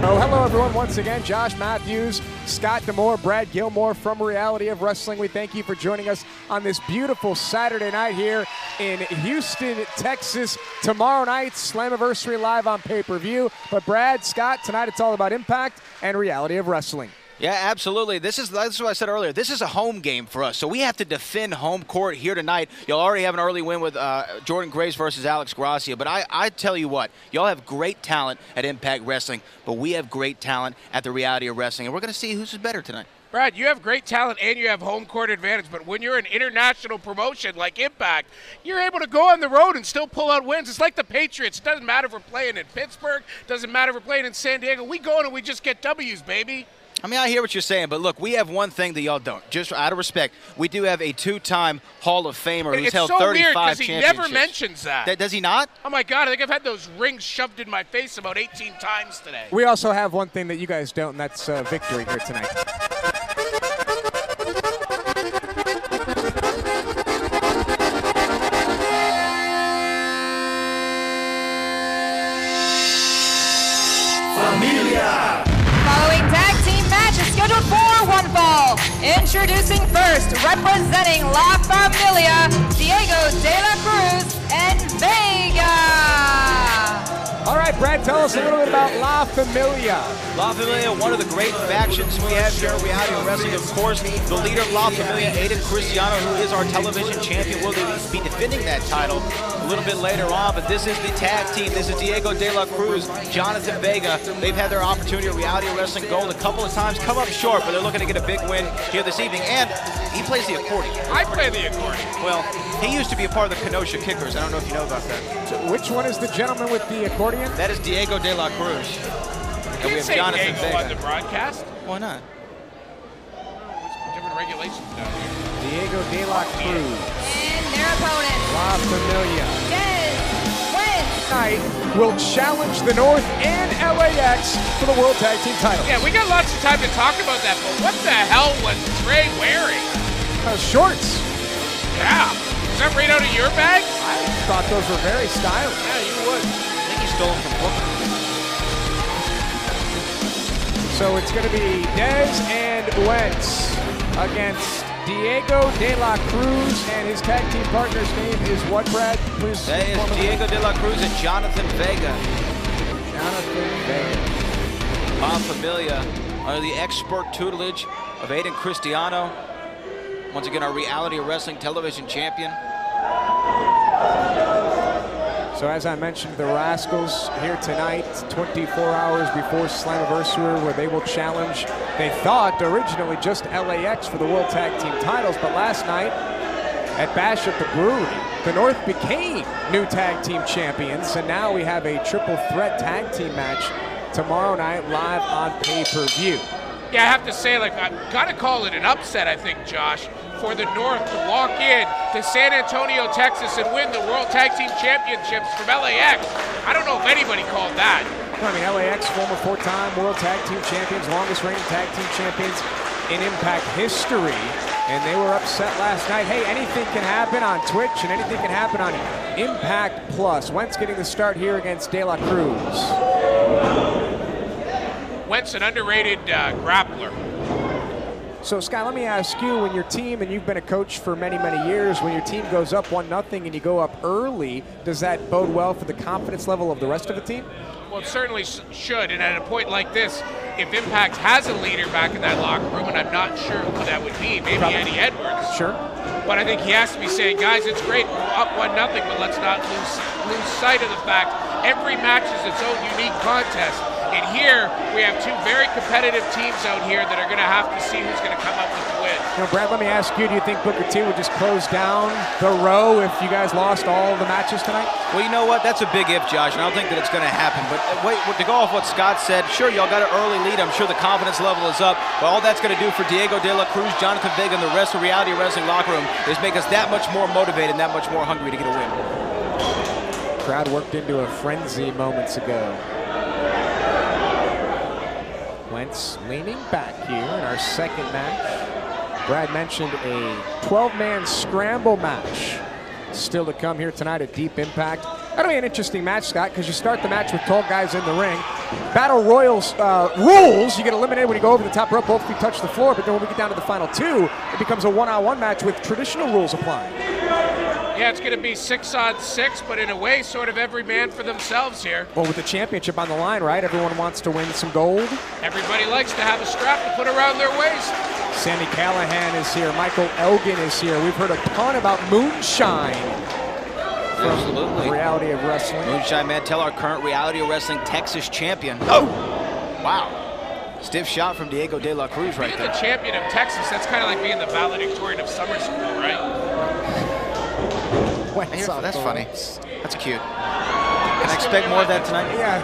Hello, everyone. Once again, Josh Matthews, Scott D'Amore, Brad Gilmore from Reality of Wrestling. We thank you for joining us on this beautiful Saturday night here in Houston, Texas. Tomorrow night, Slammiversary live on pay-per-view. But Brad, Scott, tonight it's all about Impact and Reality of Wrestling. Yeah, absolutely. This is what I said earlier. This is a home game for us, so we have to defend home court here tonight. You'll already have an early win with Jordan Grace versus Alex Gracia, but I tell you what, y'all have great talent at Impact Wrestling, but we have great talent at the Reality of Wrestling, and we're going to see who's better tonight. Brad, you have great talent and you have home court advantage, but when you're an international promotion like Impact, you're able to go on the road and still pull out wins. It's like the Patriots. It doesn't matter if we're playing in Pittsburgh, doesn't matter if we're playing in San Diego. We go in and we just get W's, baby. I mean, I hear what you're saying, but look, we have one thing that y'all don't. Just out of respect, we do have a two-time Hall of Famer who's held 35 championships. It's so weird because he never mentions that. Does he not? Oh, my God. I think I've had those rings shoved in my face about 18 times today. We also have one thing that you guys don't, and that's victory here tonight. Familia! Following tag team match is scheduled for one fall. Introducing first, representing La Familia, Diego De La Cruz and Vega. All right, Brad, tell us a little bit about La Familia. La Familia, one of the great factions we have here at Reality of Wrestling. Of course, the leader of La Familia, Aiden Cristiano, who is our television champion, will be defending that title a little bit later on, but this is the tag team. This is Diego De La Cruz, Jonathan Vega. They've had their opportunity at Reality of Wrestling Gold a couple of times, come up short, but they're looking to get a big win here this evening, and he plays the accordion. I play the accordion. Well, he used to be a part of the Kenosha Kickers. I don't know if you know about that. So which one is the gentleman with the accordion? That is Diego De La Cruz. And we have Jonathan Vega on the broadcast. Why not? Different regulations down here. Diego De La Cruz. And their opponent, La Familia. Dez Wentz. Tonight will challenge the North and LAX for the World Tag Team title. Yeah, we got lots of time to talk about that, but what the hell was Trey wearing? Shorts. Yeah. Is that right out of your bag? I thought those were very stylish. Yeah, you would. I think he stole them from Booker. So it's going to be Dez and Wentz against Diego De La Cruz, and his tag team partner's name is what, Brad? Please. That is Diego De La Cruz and Jonathan Vega. Jonathan Vega. La Familia under the expert tutelage of Aiden Cristiano. Once again, our Reality of Wrestling television champion. So as I mentioned, the Rascals here tonight, 24 hours before Slammiversary, where they will challenge, they thought originally just LAX for the World Tag Team titles, but last night at Bash at the Brewery, the North became new tag team champions, and now we have a triple threat tag team match tomorrow night live on pay-per-view. Yeah, I have to say, like, I've got to call it an upset, I think, Josh, for the North to walk in to San Antonio, Texas, and win the World Tag Team Championships from LAX. I don't know if anybody called that. I mean, LAX, former four-time World Tag Team Champions, longest reigning tag team champions in Impact history. and they were upset last night. Hey, anything can happen on Twitch, and anything can happen on Impact Plus. Wentz getting the start here against De La Cruz. Wentz, an underrated grappler. So, Scott, let me ask you, when your team, and you've been a coach for many, many years, when your team goes up 1-0 and you go up early, does that bode well for the confidence level of the rest of the team? Well, it certainly should, and at a point like this, if Impact has a leader back in that locker room, and I'm not sure who that would be, maybe Eddie Edwards. Sure. But I think he has to be saying, guys, it's great, we're up 1-0, but let's not lose sight of the fact every match is its own unique contest. And here, we have two very competitive teams out here that are going to have to see who's going to come up with the win. You know, Brad, let me ask you, do you think Booker T would just close down the row if you guys lost all the matches tonight? Well, you know what? That's a big if, Josh, and I don't think that it's going to happen. But to go off what Scott said, sure, y'all got an early lead. I'm sure the confidence level is up. But all that's going to do for Diego De La Cruz, Jonathan Vega, and the rest of Reality Wrestling locker room is make us that much more motivated and that much more hungry to get a win. Crowd worked into a frenzy moments ago. Wentz leaning back here in our second match. Brad mentioned a 12-man scramble match still to come here tonight at Deep Impact. That'll be an interesting match, Scott, because you start the match with 12 guys in the ring. Battle Royals rules, you get eliminated when you go over the top rope, both feet touch the floor, but then when we get down to the final two, it becomes a one-on-one match with traditional rules applying. Yeah, it's going to be 6-on-6, but in a way, sort of every man for themselves here. Well, with the championship on the line, right? Everyone wants to win some gold. Everybody likes to have a strap to put around their waist. Sami Callihan is here. Michael Elgin is here. We've heard a ton about Moonshine. Absolutely. Reality of Wrestling. Moonshine Mantell, our current Reality of Wrestling Texas champion. Oh! Wow. Stiff shot from Diego De La Cruz right there. Being the champion of Texas, that's kind of like being the valedictorian of summer school, right? That's funny. That's cute. Can I expect more of that tonight? Yeah.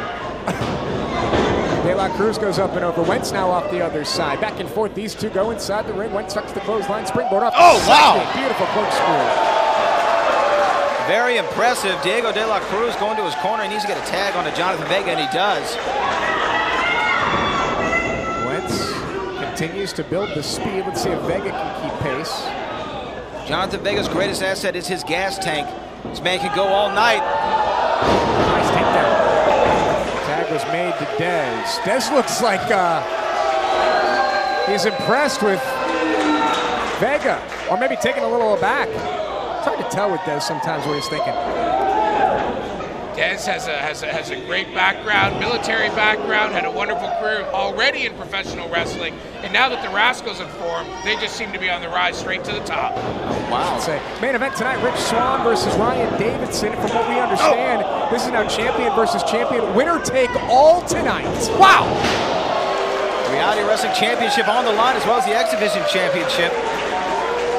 De La Cruz goes up and over. Wentz now off the other side. Back and forth. These two go inside the ring. Wentz tucks the clothesline. Springboard off. Oh, wow. Beautiful corkscrew. Very impressive. Diego De La Cruz going to his corner. He needs to get a tag onto Jonathan Vega, and he does. Wentz continues to build the speed. Let's see if Vega can keep pace. Jonathan Vega's greatest asset is his gas tank. This man can go all night. Nice takedown. Tag was made to Dez. Dez looks like he's impressed with Vega, or maybe taking a little aback. It's hard to tell with Dez sometimes what he's thinking. Dez has a great background, military background, had a wonderful career already in professional wrestling, and now that the Rascals have formed, they just seem to be on the rise straight to the top. Wow. Main event tonight, Rich Swann versus Ryan Davidson. From what we understand, this is now champion versus champion. Winner take all tonight. Wow! Reality Wrestling Championship on the line, as well as the X Division Championship.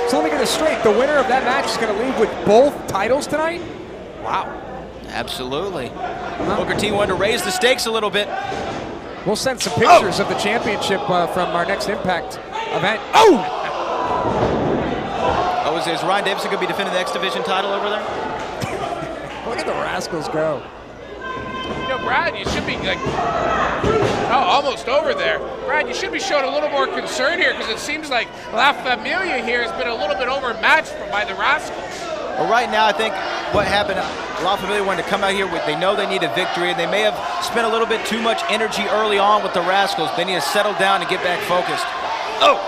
So let me get this straight. The winner of that match is going to leave with both titles tonight? Wow. Absolutely. Booker T wanted to raise the stakes a little bit. We'll send some pictures of the championship from our next Impact event. Oh! Oh, is Ryan Davidson going to be defending the X Division title over there? Look at the Rascals go. You know, Brad, you should be like, almost over there. Brad, you should be showing a little more concern here, because it seems like La Familia here has been a little bit overmatched by the Rascals. Well, right now, I think what happened, La Familia wanted to come out here with, they know they need a victory, and they may have spent a little bit too much energy early on with the Rascals. They need to settle down and get back focused. Oh!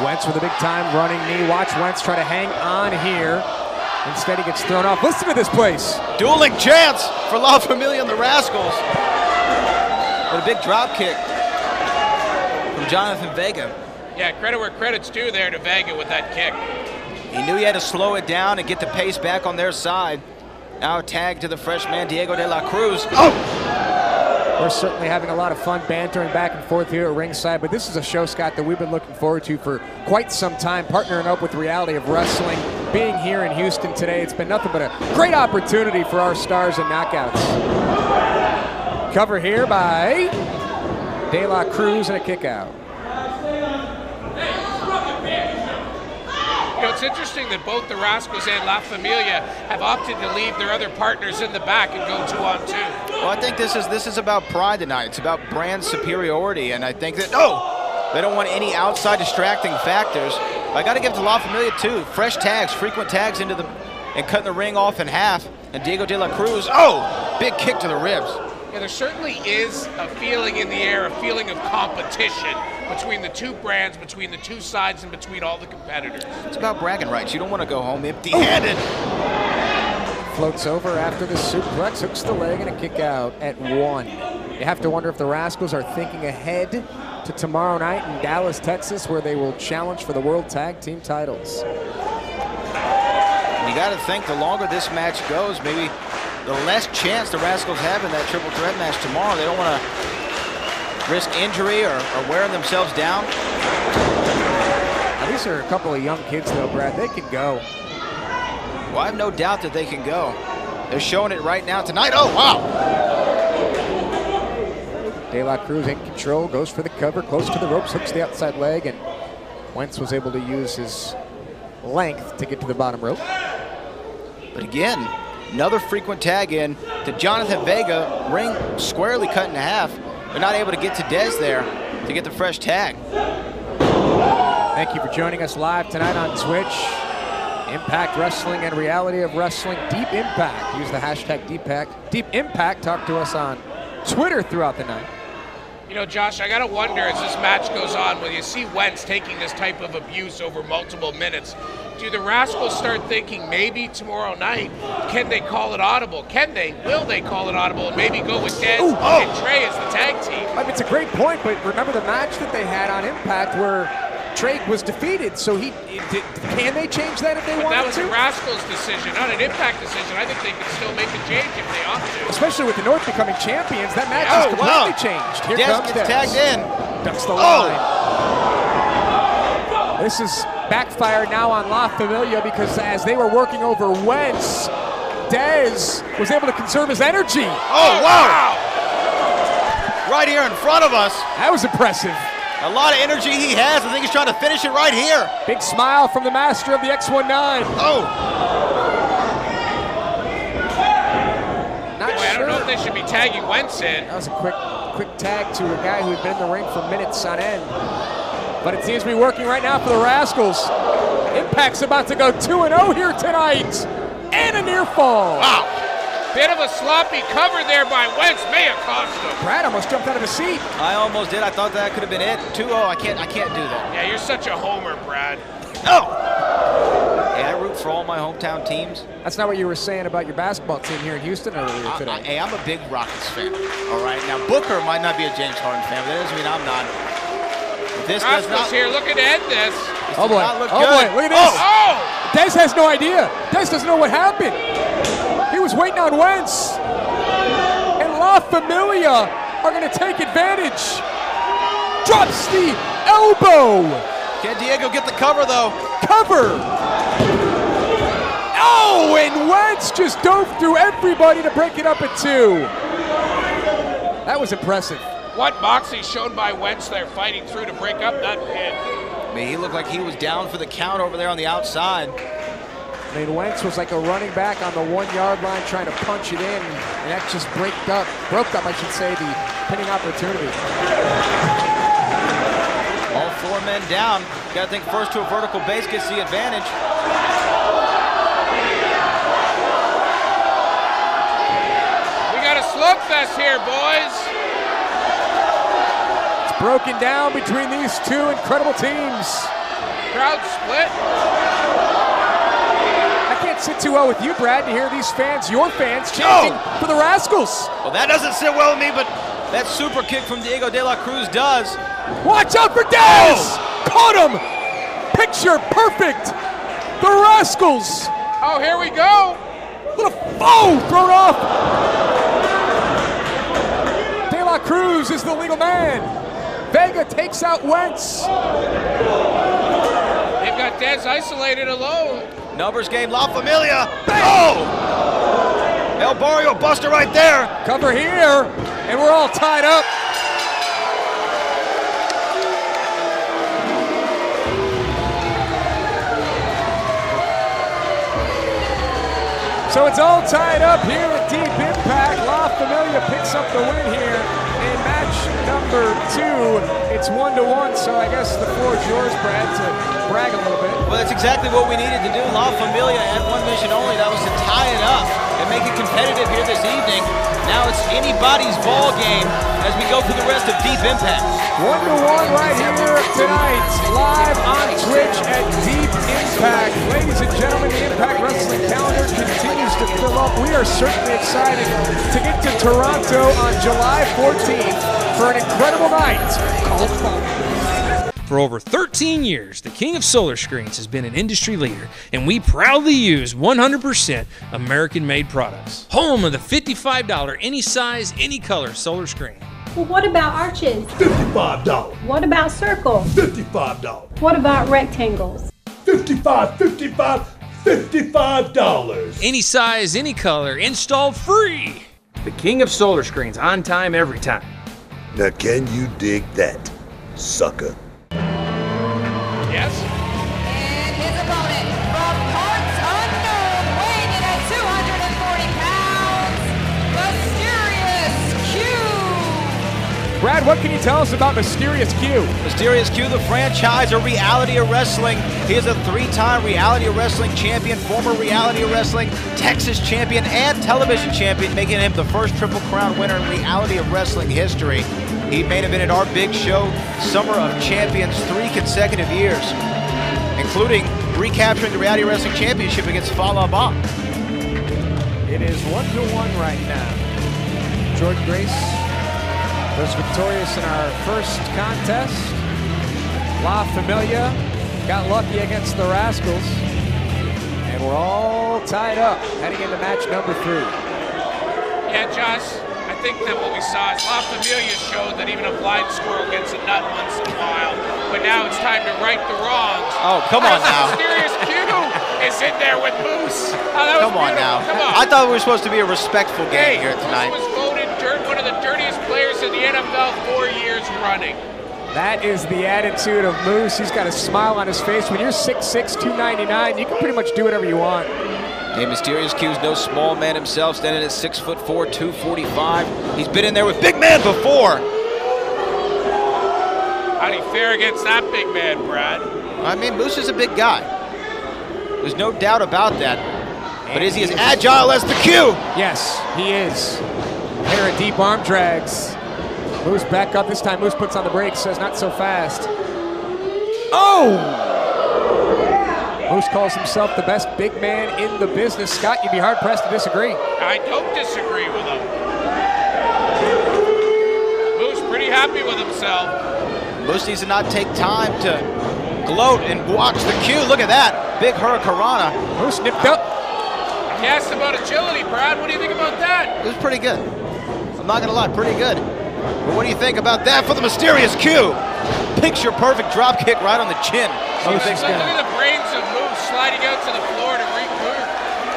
Wentz with a big time running knee. Watch Wentz try to hang on here. Instead, he gets thrown off. Listen to this place. Dueling chants for La Familia and the Rascals. With a big drop kick from Jonathan Vega. Yeah, credit where credit's due there to Vega with that kick. He knew he had to slow it down and get the pace back on their side. Now a tag to the freshman, Diego De La Cruz. Oh! We're certainly having a lot of fun bantering back and forth here at ringside, but this is a show, Scott, that we've been looking forward to for quite some time, partnering up with Reality of Wrestling. Being here in Houston today, it's been nothing but a great opportunity for our stars and knockouts. Cover here by De La Cruz and a kick out. You know, it's interesting that both the Rascals and La Familia have opted to leave their other partners in the back and go 2-on-2. Well, I think this is about pride tonight. It's about brand superiority, and I think that, they don't want any outside distracting factors. I got to give it to La Familia too. Fresh tags, frequent tags into the, and cutting the ring off in half. And Diego De La Cruz, oh, big kick to the ribs. Yeah, there certainly is a feeling in the air, a feeling of competition between the two brands, between the two sides, and between all the competitors. It's about bragging rights. You don't want to go home empty-handed. Floats over after the suplex, hooks the leg, and a kick out at 1. You have to wonder if the Rascals are thinking ahead to tomorrow night in Dallas, Texas, where they will challenge for the World Tag Team titles. You got to think the longer this match goes, maybe the less chance the Rascals have in that triple threat match tomorrow. They don't want to risk injury or wearing themselves down. Now, these are a couple of young kids, though, Brad. They can go. Well, I have no doubt that they can go. They're showing it right now tonight. Oh, wow. De La Cruz in control, goes for the cover, close to the ropes, hooks the outside leg, and Wentz was able to use his length to get to the bottom rope. But again, another frequent tag in to Jonathan Vega, ring squarely cut in half, but not able to get to Dez there to get the fresh tag. Thank you for joining us live tonight on Twitch. Impact Wrestling and Reality of Wrestling Deep Impact. Use the hashtag Deep Impact. Talk to us on Twitter throughout the night. You know, Josh, I got to wonder as this match goes on, when you see Wentz taking this type of abuse over multiple minutes, do the Rascals start thinking maybe tomorrow night, can they call it audible? Can they? Will they call it audible and maybe go with Dez and Trey as the tag team? I mean, it's a great point, but remember the match that they had on Impact where Trey was defeated, so can they change that if they wanted to? That was a Rascals decision, not an Impact decision. I think they could still make a change if they ought to. Especially with the North becoming champions, that match is completely changed. Here comes gets Dez. tagged in. Ducks the line. This is backfired now on La Familia because as they were working over Wentz, Dez was able to conserve his energy. Oh, wow! Right here in front of us. That was impressive. A lot of energy he has. I think he's trying to finish it right here. Big smile from the master of the X19. Oh! Boy, I don't know if they should be tagging Wentz in. That was a quick tag to a guy who had been in the ring for minutes on end. But it seems to be working right now for the Rascals. Impact's about to go 2-0 here tonight. And a near fall. Wow. Bit of a sloppy cover there by Wentz. May have cost him. Brad almost jumped out of his seat. I almost did. I thought that could have been it. 2-0. I can't do that. Yeah, you're such a homer, Brad. Oh! Hey, I root for all my hometown teams. That's not what you were saying about your basketball team here in Houston earlier today. Hey, I'm a big Rockets fan. All right. Now, Booker might not be a James Harden fan, but that doesn't mean I'm not. This does not here looking to end this. Oh boy! Look Oh good. boy! Look at this! Oh! Dez has no idea. Dez doesn't know what happened. He was waiting on Wentz. And La Familia are going to take advantage. Drops the elbow. Can Diego get the cover though? Cover. Oh, and Wentz just dove through everybody to break it up at 2. That was impressive. What moxie shown by Wentz there fighting through to break up that pin. I mean, he looked like he was down for the count over there on the outside. I mean, Wentz was like a running back on the 1-yard line trying to punch it in, and that just broke up, I should say, the pinning opportunity. All 4 men down. Got to think first to a vertical base gets the advantage. We got a slugfest here, boys. Broken down between these two incredible teams. Crowd split. I can't sit too well with you, Brad, to hear these fans, your fans, chanting for the Rascals. Well, that doesn't sit well with me, but that super kick from Diego De La Cruz does. Watch out for Dez! Caught him! Picture perfect! The Rascals! Oh, here we go! Little thrown off! De La Cruz is the legal man. Vega takes out Wentz. They've got Dez isolated alone. Numbers game, La Familia. Oh! El Barrio buster right there. Cover here, and we're all tied up. So it's all tied up here at Deep Impact. La Familia picks up the win here in match number 2. It's 1-1, so I guess the floor is yours, Brad, to brag a little bit. Well, that's exactly what we needed to do. La Familia at one mission only. That was to tie it up and make it competitive here this evening. Now it's anybody's ball game as we go through the rest of Deep Impact. 1-1 right here tonight, live on Twitch at Deep Impact. Ladies and gentlemen, the Impact Wrestling calendar continues to fill up. We are certainly excited to get to Toronto on July 14th for an incredible night called Fall. For over 13 years, the King of Solar Screens has been an industry leader, and we proudly use 100% American-made products. Home of the $55 any size, any color solar screen. Well, what about arches? $55. What about circles? $55. What about rectangles? $55. Any size, any color, installed free. The King of Solar Screens, on time, every time. Now can you dig that, sucker? Yes? And his opponent, from parts unknown, weighing in at 240 pounds, Mysterious Q. Brad, what can you tell us about Mysterious Q? Mysterious Q, the franchise of Reality of Wrestling. He is a 3-time Reality of Wrestling champion, former Reality of Wrestling Texas champion, and television champion, making him the first Triple Crown winner in Reality of Wrestling history. He main evented our big show, Summer of Champions, 3 consecutive years, including recapturing the Reality Wrestling Championship against Fallah Bahh. It is 1-1 right now. Jordan Grace was victorious in our first contest. La Familia got lucky against the Rascals. And we're all tied up heading into match number 3. Yeah, Josh, I think that what we saw is La Familia showed that even a blind squirrel gets a nut once in a while. But now it's time to right the wrongs. Oh, come on now. Mysterious Q is in there with Moose. Oh, that was Come on beautiful. now. Come on. I thought we were supposed to be a respectful game here tonight. Moose was voted one of the dirtiest players in the NFL 4 years running. That is the attitude of Moose. He's got a smile on his face. When you're 6'6", 299, you can pretty much do whatever you want. Hey, Mysterious Q's no small man himself, standing at 6'4", 245. He's been in there with big man before. How do you fare against that big man, Brad? I mean, Moose is a big guy. There's no doubt about that. But is he as agile as the Q? Yes, he is. A pair of deep arm drags. Moose back up. This time Moose puts on the brakes, says not so fast. Oh! Moose calls himself the best big man in the business. Scott, you'd be hard-pressed to disagree. I don't disagree with him. Moose pretty happy with himself. Moose needs to not take time to gloat and watch the Q. Look at that. Big Hurricanrana. Moose nipped up. He asked about agility, Brad. What do you think about that? It was pretty good. I'm not going to lie, pretty good. But what do you think about that for the Mysterious Q? Picture perfect drop kick right on the chin. Look at the brains of Moose sliding out to the floor to regroup.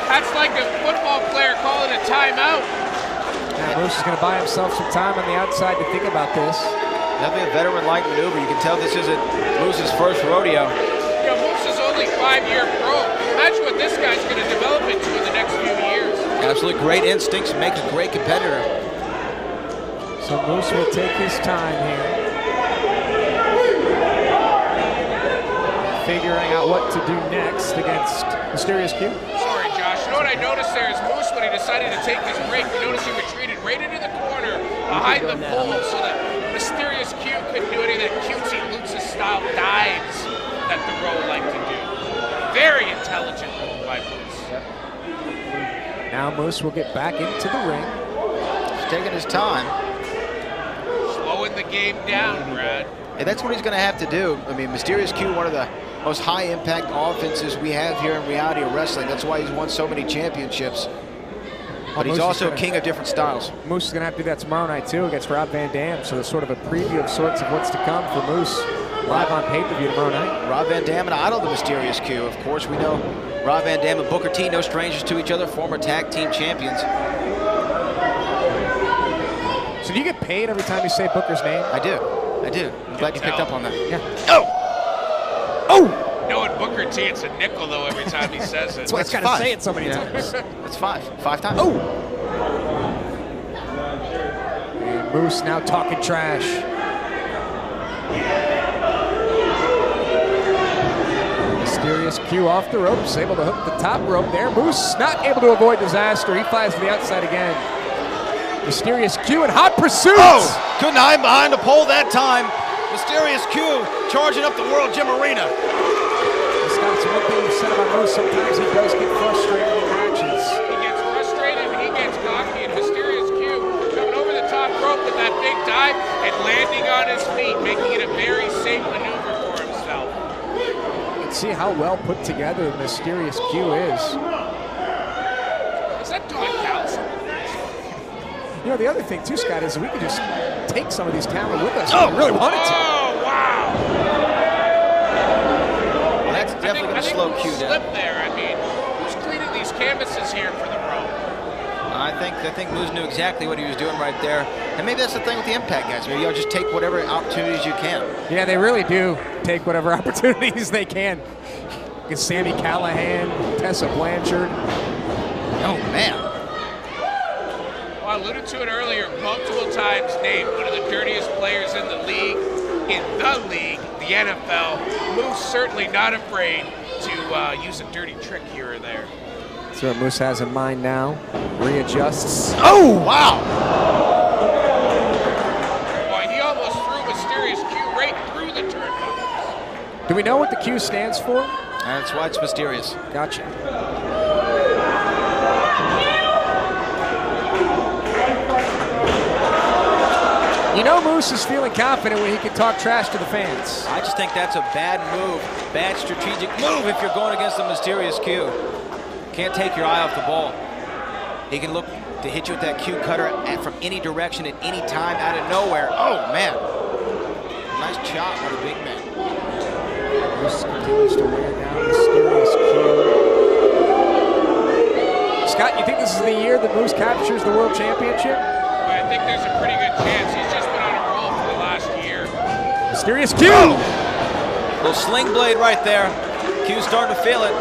That's like a football player calling a timeout. Now Moose is going to buy himself some time on the outside to think about this. That'll be a veteran-like maneuver. You can tell this isn't Moose's first rodeo. You know, Moose is only 5-year pro. Imagine what this guy's going to develop into in the next few years. Absolutely great instincts, make a great competitor. So Moose will take his time here, figuring out what to do next against Mysterious Q. Sorry, Josh. You know what I noticed there is Moose, when he decided to take his break, you notice he retreated right into the corner behind the pole so that Mysterious Q couldn't do any of that cutesy Lucha-style dives that the Row like to do. Very intelligent move by Moose. Now Moose will get back into the ring. He's taking his time. Slowing the game down, Brad. And that's what he's going to have to do. I mean, Mysterious Q, one of the most high-impact offenses we have here in Reality of Wrestling. That's why he's won so many championships. But he's also a king of different styles. Moose is going to have to do that tomorrow night, too, against Rob Van Dam. So there's sort of a preview of sorts of what's to come for Moose live on pay-per-view tomorrow night. Rob Van Dam, an idol of the Mysterious Q. Of course, we know Rob Van Dam and Booker T, no strangers to each other, former tag team champions. So do you get paid every time you say Booker's name? I do. I'm glad you picked up on that. Yeah. Oh! Knowing Booker T, it's a nickel, though, every time he says it. That's why it's got to say it so many times. That's 5. 5 times. Oh! And Moose now talking trash. Mysterious Q off the ropes, able to hook the top rope there. Moose not able to avoid disaster. He flies to the outside again. Mysterious Q in hot pursuit. Oh, couldn't hide behind the pole that time. Mysterious Q charging up the World Gym Arena. Scott's one thing he said about Moose, sometimes he does get frustrated in matches. He gets frustrated and he gets cocky, and Mysterious Q coming over the top rope with that big dive and landing on his feet, making it a very safe maneuver for himself. You can see how well put together Mysterious Q is. Is that Don Callis? You know, the other thing too, Scott, is we could just take some of these talent with us if we really wanted to. Oh, wow. Well, that's definitely going to slow Q down. Slip there. I mean, who's cleaning these canvases here for the rope? I think Moose knew exactly what he was doing right there. And maybe that's the thing with the Impact guys. Maybe you'll just take whatever opportunities you can. Yeah, they really do take whatever opportunities they can. Get Sami Callihan, Tessa Blanchard. Oh, man. I alluded to it earlier, multiple times named one of the dirtiest players in the league, the NFL. Moose certainly not afraid to use a dirty trick here or there. See what Moose has in mind now. Readjusts. Oh, wow. Boy, he almost threw Mysterious Q right through the turnbuckle. Do we know what the Q stands for? That's why it's mysterious. Gotcha. You know Moose is feeling confident when he can talk trash to the fans. I just think that's a bad move, bad strategic move if you're going against the Mysterious Q. Can't take your eye off the ball. He can look to hit you with that Q cutter from any direction at any time out of nowhere. Oh, man. Nice chop by the big man. Moose continues to wear down Mysterious Q. Scott, you think this is the year that Moose captures the World Championship? I think there's a pretty good chance. He's just been on a roll for the last year. Mysterious Q! Oh. Little sling blade right there. Q's starting to feel it.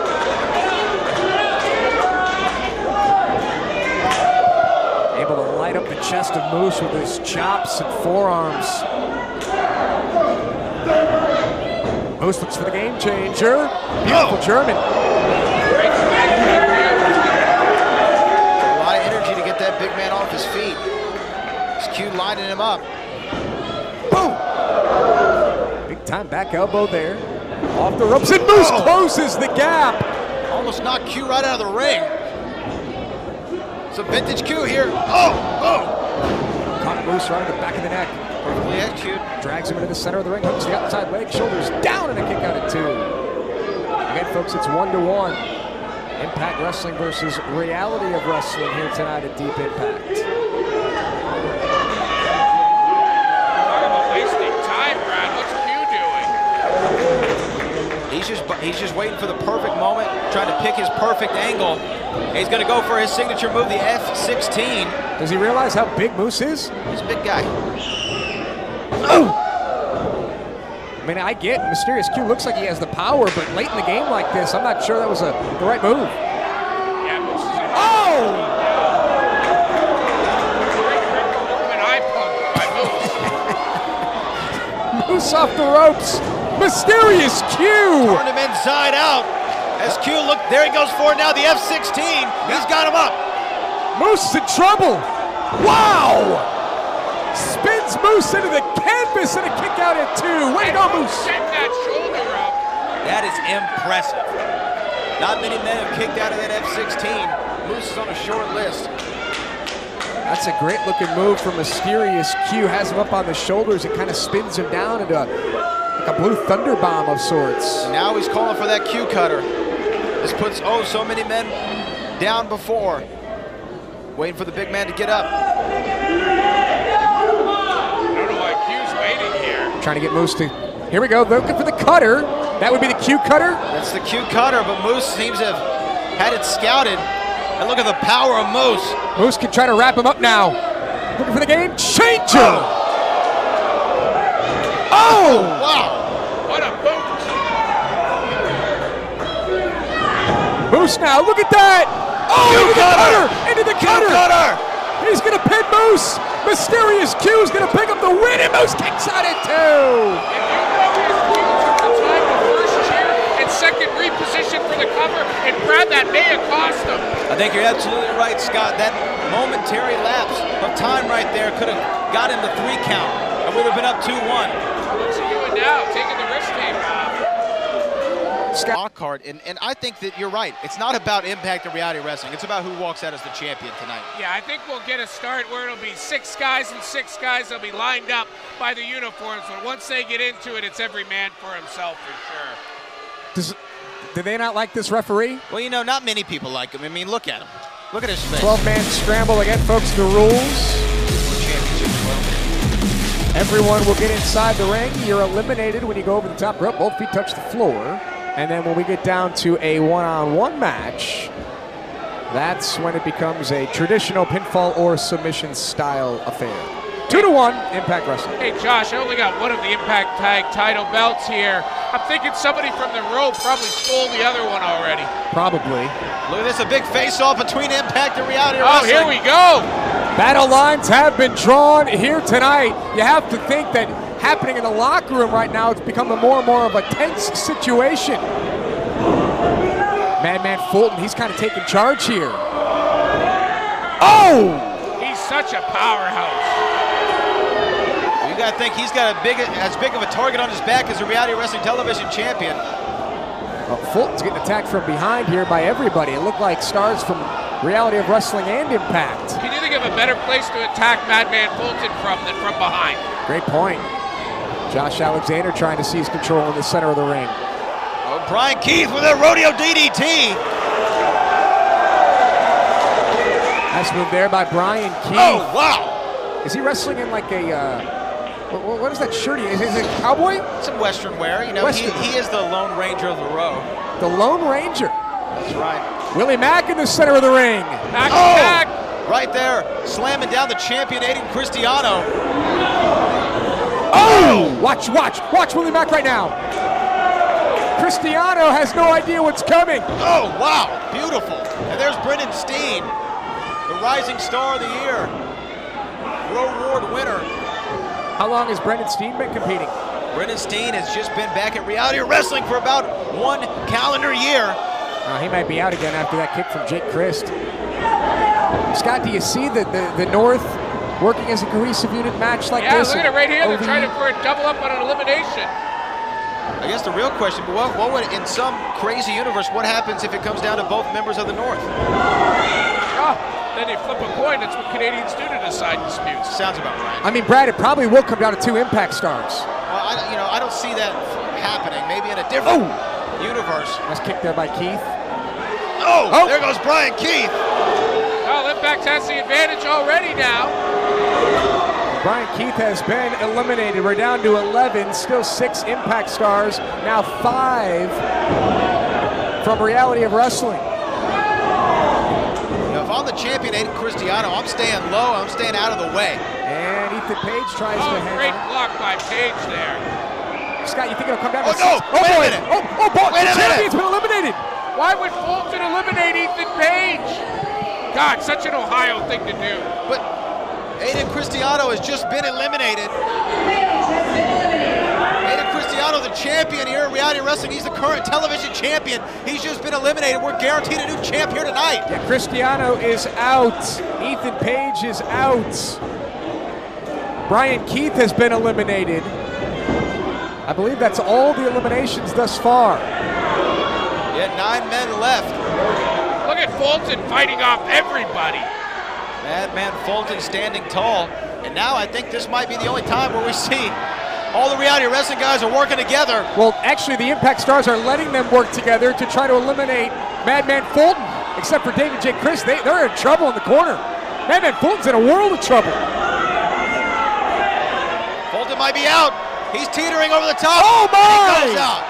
Able to light up the chest of Moose with his chops and forearms. Moose looks for the game changer. Beautiful German. A lot of energy to get that big man off his feet. Q lining him up. Boom! Big time back elbow there. Off the ropes, and Moose closes the gap. Almost knocked Q right out of the ring. Some vintage Q here. Oh! Caught Moose right in the back of the neck. Perfectly executed. Drags him into the center of the ring, hooks the outside leg, shoulders down, and a kick out at 2. Again, folks, it's 1-1. Impact Wrestling versus Reality of Wrestling here tonight at Deep Impact. He's just waiting for the perfect moment, trying to pick his perfect angle. He's going to go for his signature move, the F16. Does he realize how big Moose is? He's a big guy. Oh! I mean, I get Mysterious Q looks like he has the power, but late in the game like this, I'm not sure that was the right move. Yeah, Moose is in. Oh! Great eye poke by Moose. Moose off the ropes. Mysterious Q! Turned him inside out. As Q look, there he goes for it now, the F16. He's got him up. Moose is in trouble. Wow! Spins Moose into the canvas and a kick out at 2. Way to go, Moose! Set that shoulder up. That is impressive. Not many men have kicked out of that F16. Moose is on a short list. That's a great looking move from Mysterious Q. Has him up on the shoulders and kind of spins him down into like a blue thunder bomb of sorts. Now he's calling for that Q cutter. This puts so many men down before. Waiting for the big man to get up. I don't know why Q's waiting here. Trying to get Moose to, here we go, looking for the cutter. That would be the Q cutter. That's the Q cutter, but Moose seems to have had it scouted. And look at the power of Moose. Moose can try to wrap him up now. Looking for the game changer. Oh! Wow. What a boot. Moose now, look at that. Oh, into the cutter. Into the cutter. He's going to pin Moose. Mysterious Q's going to pick up the win, and Moose kicks out at 2. If you know his views at the time of first cheer and second reposition for the cover, and Brad, that may have cost him. I think you're absolutely right, Scott. That momentary lapse of time right there could have got him the 3 count. And would have been up 2-1. What's he doing now? Taking the wrist tape off. Card, and I think that you're right. It's not about Impact and Reality Wrestling. It's about who walks out as the champion tonight. Yeah, I think we'll get a start where it'll be 6 guys and 6 guys. They'll be lined up by the uniforms, but once they get into it, it's every man for himself for sure. Do they not like this referee? Well, you know, not many people like him. I mean, look at him. Look at his face. 12-man scramble again, folks. The rules. Everyone will get inside the ring. You're eliminated when you go over the top rope. Both feet touch the floor. And then when we get down to a one-on-one match, that's when it becomes a traditional pinfall or submission style affair. 2-1, Impact Wrestling. Hey, Josh, I only got one of the Impact Tag title belts here. I'm thinking somebody from the row probably stole the other one already. Probably. Look at this, a big face-off between Impact and Reality Oh, Wrestling. here we go. Battle lines have been drawn here tonight. You have to think that happening in the locker room right now, it's become more and more of a tense situation. Madman Fulton, he's kind of taking charge here. Oh! He's such a powerhouse. You got to think he's got as big of a target on his back as the Reality Wrestling Television Champion. Well, Fulton's getting attacked from behind here by everybody. It looked like stars from Reality of Wrestling and Impact. Can you think of a better place to attack Madman Fulton from than from behind? Great point. Josh Alexander trying to seize control in the center of the ring. Oh, Brian Keith with a rodeo DDT. Nice move there by Brian Keith. Oh, wow. Is he wrestling in like a, what is that shirt? Is it cowboy? Some Western wear. You know, he is the Lone Ranger of the row. The Lone Ranger. That's right. Willie Mack in the center of the ring. Back. Right there, slamming down the champion, Aiden Cristiano. Oh! Watch Willie Mack right now. Cristiano has no idea what's coming. Oh, wow, beautiful. And there's Brendan Steen, the rising star of the year. Row Award winner. How long has Brendan Steen been competing? Brendan Steen has just been back at Reality Wrestling for about 1 calendar year. He might be out again after that kick from Jake Christ. Scott, do you see the North working as a cohesive unit match like this? Yeah, look at it right here. They're trying for a double up on an elimination. I guess the real question, but what would, in some crazy universe, what happens if it comes down to both members of the North? Oh, then they flip a coin. That's what Canadians do to decide disputes. Sounds about right. I mean, Brad, it probably will come down to 2 Impact stars. Well, I don't see that happening. Maybe in a different universe. Nice kick there by Keith. Oh, there goes Brian Keith. Well, Impact has the advantage already now. Brian Keith has been eliminated. We're down to 11, still 6 Impact stars, now 5 from Reality of Wrestling. Now, if I'm the champion, Aiden Cristiano, I'm staying low, I'm staying out of the way. And Ethan Page tries to hang great on. block by Page there. Scott, you think it'll come down to 6? No, wait a minute. Oh, boy, the champion's been eliminated. Why would Fulton eliminate Ethan Page? God, such an Ohio thing to do. But Aiden Cristiano has just been eliminated. Aiden Cristiano, the champion here at Reality Wrestling. He's the current television champion. He's just been eliminated. We're guaranteed a new champ here tonight. Yeah, Cristiano is out. Ethan Page is out. Brian Keith has been eliminated. I believe that's all the eliminations thus far. Yeah, 9 men left. Look at Fulton fighting off everybody. Madman Fulton standing tall. And now I think this might be the only time where we see all the Reality Wrestling guys are working together. Well, actually, the Impact stars are letting them work together to try to eliminate Madman Fulton. Except for David J. Chris, they're in trouble in the corner. Madman Fulton's in a world of trouble. Fulton might be out. He's teetering over the top. Oh, my! He goes out.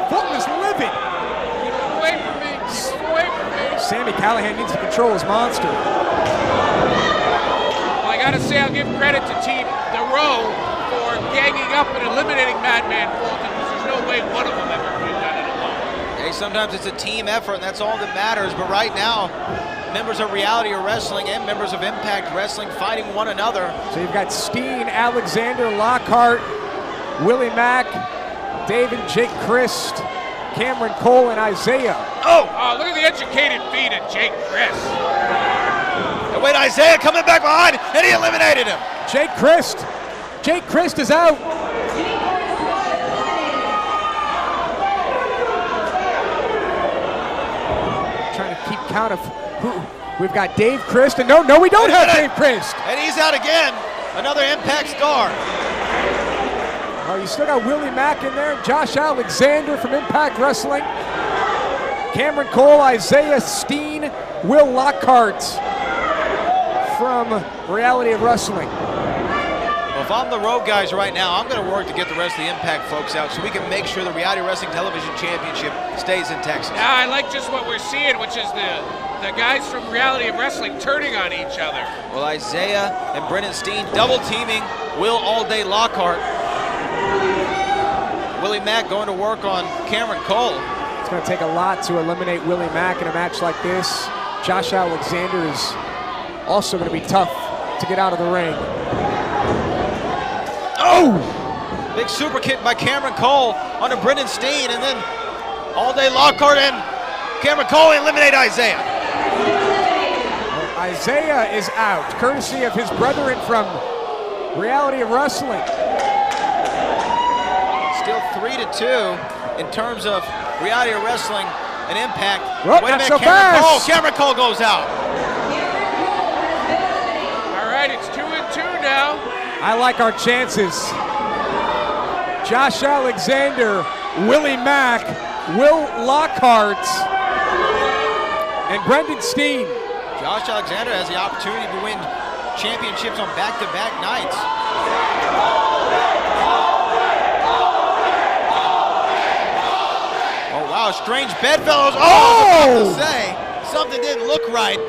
Fulton is living. Away from me. Away from me. Sami Callihan needs to control his monster. Well, I gotta say, I'll give credit to Team The Row for ganging up and eliminating Madman Fulton, because there's no way one of them ever could have done it alone. Hey, sometimes it's a team effort, and that's all that matters. But right now, members of Reality Wrestling and members of Impact Wrestling fighting one another. So you've got Steen, Alexander, Lockhart, Willie Mack, David, Jake Christ, Cameron Cole, and Isaiah. Oh, look at the educated feet of Jake Christ. And wait, Isaiah coming back behind, and he eliminated him. Jake Christ is out. Trying to keep count of who. We've got Dave Christ, and no, we don't have Dave Christ. And he's out again. Another Impact star. Oh, you still got Willie Mack in there, Josh Alexander from Impact Wrestling, Cameron Cole, Isaiah Steen, Will Lockhart from Reality of Wrestling. Well, if I'm the road guys right now, I'm going to work to get the rest of the Impact folks out so we can make sure the Reality Wrestling Television Championship stays in Texas. Yeah, I like just what we're seeing, which is the guys from Reality of Wrestling turning on each other. Well, Isaiah and Brendan Steen double teaming Will All Day Lockhart. Willie Mack going to work on Cameron Cole. It's going to take a lot to eliminate Willie Mack in a match like this. Josh Alexander is also going to be tough to get out of the ring. Oh! Big super kick by Cameron Cole onto Brendan Steen, and then All Day Lockhart and Cameron Cole eliminate Isaiah. Well, Isaiah is out, courtesy of his brethren from Reality of Wrestling. Still 3-2 in terms of Reality of Wrestling and Impact. Well, wait a minute, so Cameron Cole goes out. All right, it's 2-2 now. I like our chances. Josh Alexander, Willie Mack, Will Lockhart, and Brendan Steen. Josh Alexander has the opportunity to win championships on back-to-back nights. Oh, wow, strange bedfellows. Oh! I was about to say, something didn't look right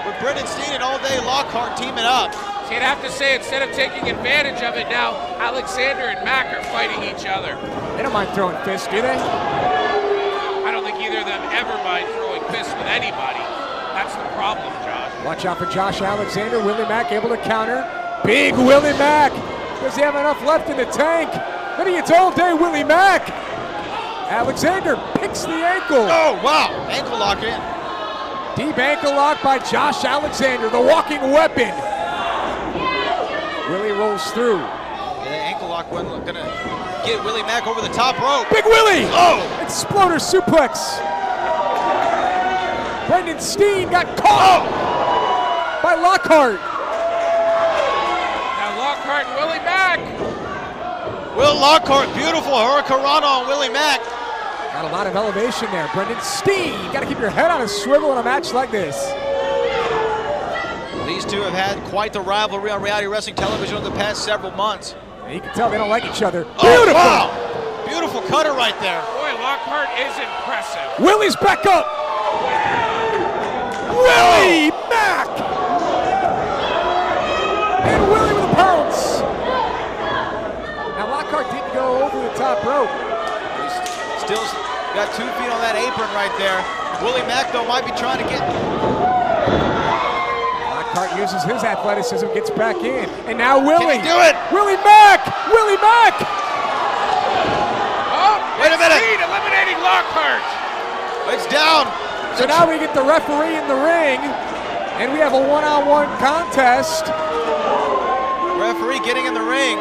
with Brendan Steen and All Day Lockhart teaming up. So you'd have to say, instead of taking advantage of it now, Alexander and Mack are fighting each other. They don't mind throwing fists, do they? I don't think either of them ever mind throwing fists with anybody. That's the problem, Josh. Watch out for Josh Alexander. Willie Mack able to counter. Big Willie Mack. Does he have enough left in the tank? Then he gets All Day Willie Mack. Alexander picks the ankle. Oh, wow. Ankle lock in. Deep ankle lock by Josh Alexander, the walking weapon. Willie rolls through. Yeah, the ankle lock wasn't going to get Willie Mack over the top rope. Big Willie! Oh! Exploder suplex. Brendan Steen got caught by Lockhart. Now Lockhart and Willie Mack. Will Lockhart, beautiful hurricanrana on Willie Mack. Got a lot of elevation there. Brendan Steen, you got to keep your head on a swivel in a match like this. These two have had quite the rivalry on Reality Wrestling Television over the past several months. And you can tell they don't like each other. Oh, Beautiful! wow. Beautiful cutter right there. Boy, Lockhart is impressive. Willie's back up. Willie Mack! And Willie with a pounce. Now Lockhart didn't go over the top rope. He's still got 2 feet on that apron right there. Willie Mack, though, might be trying to get... Lockhart uses his athleticism, gets back in. And now Willie. Can he do it? Willie Mack! Willie Mack! Oh, wait a minute. Steen eliminating Lockhart. It's down. So now we get the referee in the ring, and we have a one-on-one contest. Referee getting in the ring.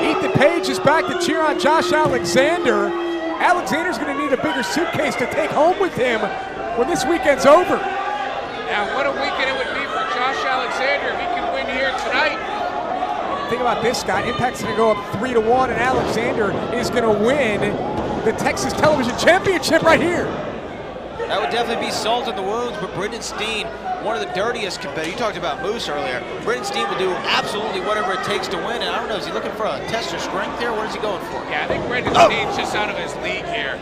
Ethan Page is back to cheer on Josh Alexander. Alexander's going to need a bigger suitcase to take home with him when this weekend's over. Now, what a weekend it would be for Josh Alexander if he can win here tonight. Think about this, Scott. Impact's going to go up 3-1, and Alexander is going to win the Texas Television Championship right here. That would definitely be salt in the wounds, but Brendan Steen, one of the dirtiest competitors. You talked about Moose earlier. Brendan Steen will do absolutely whatever it takes to win, and I don't know, is he looking for a test of strength here? What is he going for? Yeah, I think Brendan Steen's just out of his league here.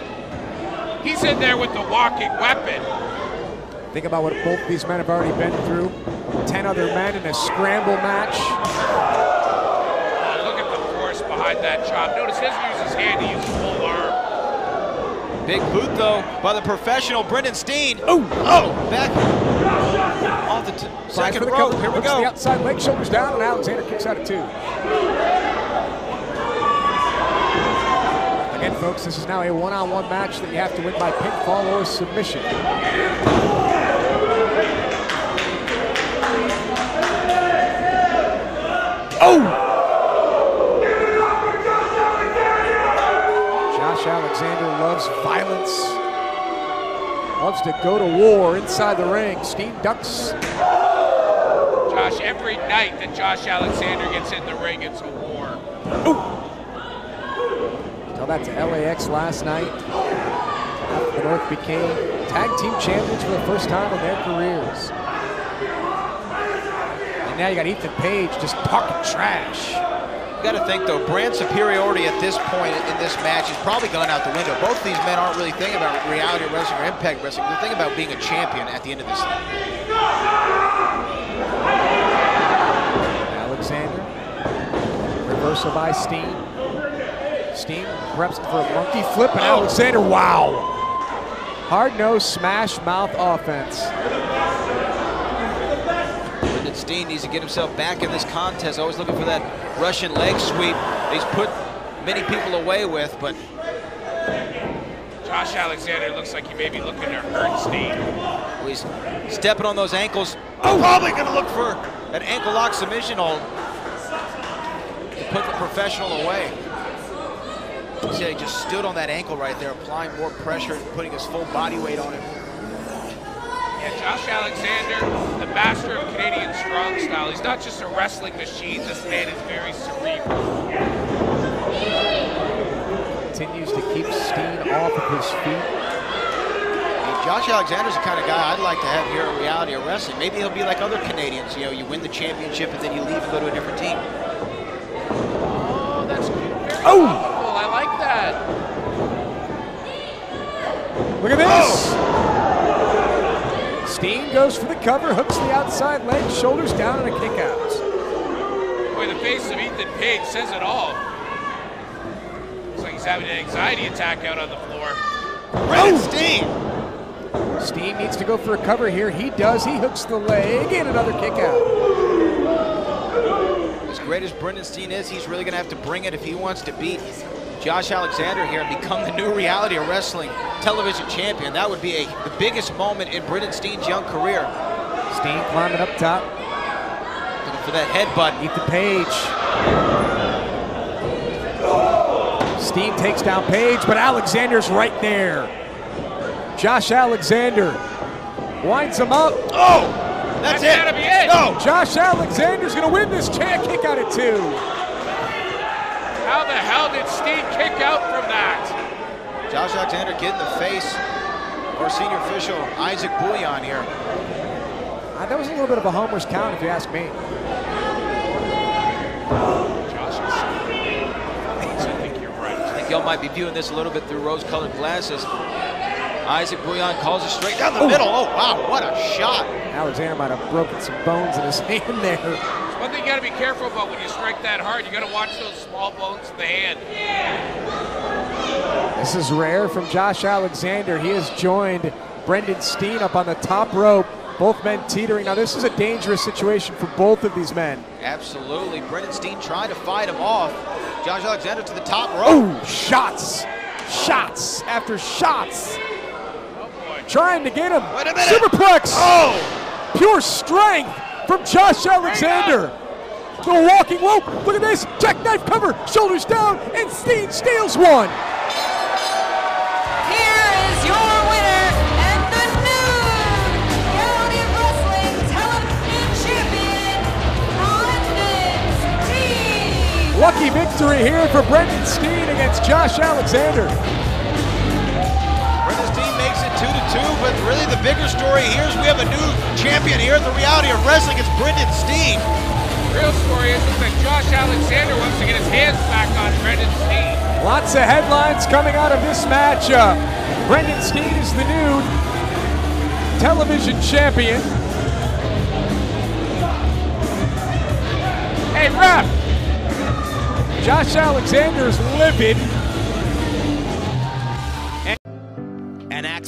He's in there with the walking weapon. Think about what both these men have already been through. 10 other men in a scramble match. Look at the force behind that chop. Notice his use his hand to use his whole arm. Big boot, though, by the professional Brendan Steen. Oh, Back off the second for the rope. cover. Here we Hooks go. the outside leg, shoulders down, and Alexander kicks out at 2. Again, folks, this is now a one-on-one match that you have to win by pinfall or submission. Josh Alexander loves violence, loves to go to war inside the ring. Steen ducks. Josh, every night that Josh Alexander gets in the ring, it's a war. Tell that to LAX last night. The North became tag team champions for the first time in their careers. And now you got Ethan Page just talking trash. You got to think, though, brand superiority at this point in this match is probably gone out the window. Both these men aren't really thinking about reality wrestling or impact wrestling. They're thinking about being a champion at the end of this thing. Alexander, reversal by Steen. Steen reps for a monkey flip, and Alexander, wow! Hard-nosed smash mouth offense. Brendan Steen needs to get himself back in this contest. Always looking for that Russian leg sweep he's put many people away with, but Josh Alexander looks like he may be looking to hurt Steen. he's stepping on those ankles. Probably going to look for an ankle lock submission hold to put the professional away. See how he just stood on that ankle right there, applying more pressure and putting his full body weight on it. Yeah, Josh Alexander, the master of Canadian strong style. He's not just a wrestling machine. This man is very cerebral. Continues to keep Steen off of his feet. Josh Alexander's the kind of guy I'd like to have here at Reality of Wrestling. Maybe he'll be like other Canadians. You know, you win the championship and then you leave and go to a different team. Oh, that's very thoughtful. I like that. Look at this! Steen goes for the cover, hooks the outside leg, shoulders down, and a kick out. Boy, the face of Ethan Page says it all. Looks like he's having an anxiety attack out on the floor. Brendan Steen! Steen needs to go for a cover here. He does. He hooks the leg, and another kick out. As great as Brendan Steen is, he's really going to have to bring it if he wants to beat Josh Alexander here and become the new Reality of Wrestling television champion. That would be the biggest moment in Brendan Steen's young career. Steen climbing up top. Looking for that headbutt. Ethan Page. Steen takes down Page, but Alexander's right there. Josh Alexander winds him up. Oh! That's it! Gotta be it! No! Josh Alexander's gonna win this kick out at 2. How the hell did Steen kick out from that? Josh Alexander getting the face of our senior official, Isaac Bouillon here. That was a little bit of a homer's count, if you ask me. Josh is I think you're right. I think y'all might be viewing this a little bit through rose-colored glasses. Isaac Bouillon calls it straight down the middle. Oh, wow, what a shot. Alexander might have broken some bones in his hand there. One thing you got to be careful about when you strike that hard, you got to watch those small bones in the hand. This is rare from Josh Alexander. He has joined Brendan Steen up on the top rope. Both men teetering. Now, this is a dangerous situation for both of these men. Absolutely. Brendan Steen trying to fight him off. Josh Alexander to the top rope. Oh, shots. Shots after shots. Trying to get him. Wait a minute. Superplex. Oh! Pure strength from Josh Alexander. The walking rope. Look at this. Jackknife cover. Shoulders down. And Steen steals one. Here is your winner and the new Reality of Wrestling television champion, Brendan Steen. Lucky victory here for Brendan Steen against Josh Alexander. Brendan Steen makes it 2-2, but really the bigger story here is we have a new champion here at the Reality of Wrestling. It's Brendan Steen. Real story is that Josh Alexander wants to get his hands back on Brendan Steen. Lots of headlines coming out of this match. Brendan Steen is the new television champion. Hey, ref! Josh Alexander's livid.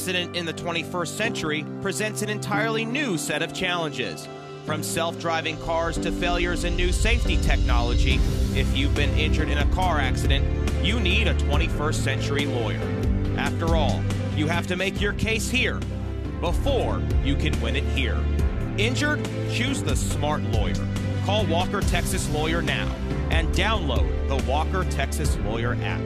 accident in the 21st century presents an entirely new set of challenges. From self-driving cars to failures in new safety technology, if you've been injured in a car accident, you need a 21st century lawyer. After all, you have to make your case here before you can win it here. Injured? Choose the smart lawyer. Call Walker Texas Lawyer now and download the Walker Texas Lawyer app.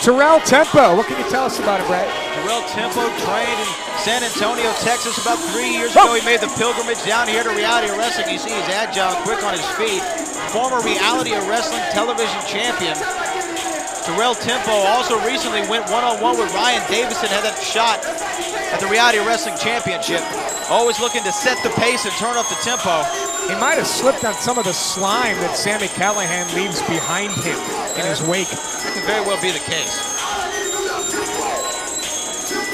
Terrell Tempo, what can you tell us about it, Brad? Terrell Tempo trained in San Antonio, Texas about 3 years ago. He made the pilgrimage down here to Reality of Wrestling. You see he's agile, quick on his feet. Former Reality of Wrestling television champion. Terrell Tempo also recently went one-on-one with Ryan Davison, had that shot at the Reality of Wrestling Championship. Always looking to set the pace and turn up the tempo. He might have slipped on some of the slime that Sami Callihan leaves behind him in his wake. That could very well be the case.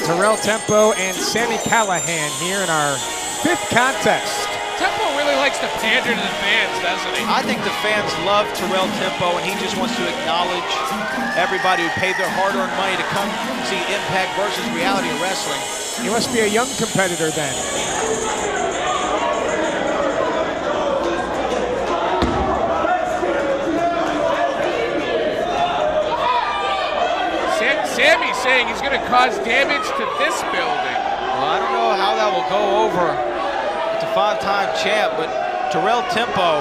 Terrell Tempo and Sami Callihan here in our 5th contest. Tempo really likes to pander to the fans, doesn't he? I think the fans love Terrell Tempo, and he just wants to acknowledge everybody who paid their hard-earned money to come see Impact versus Reality of Wrestling. He must be a young competitor then. Sammy's saying he's going to cause damage to this building. Well, I don't know how that will go over with the 5-time champ, but Terrell Tempo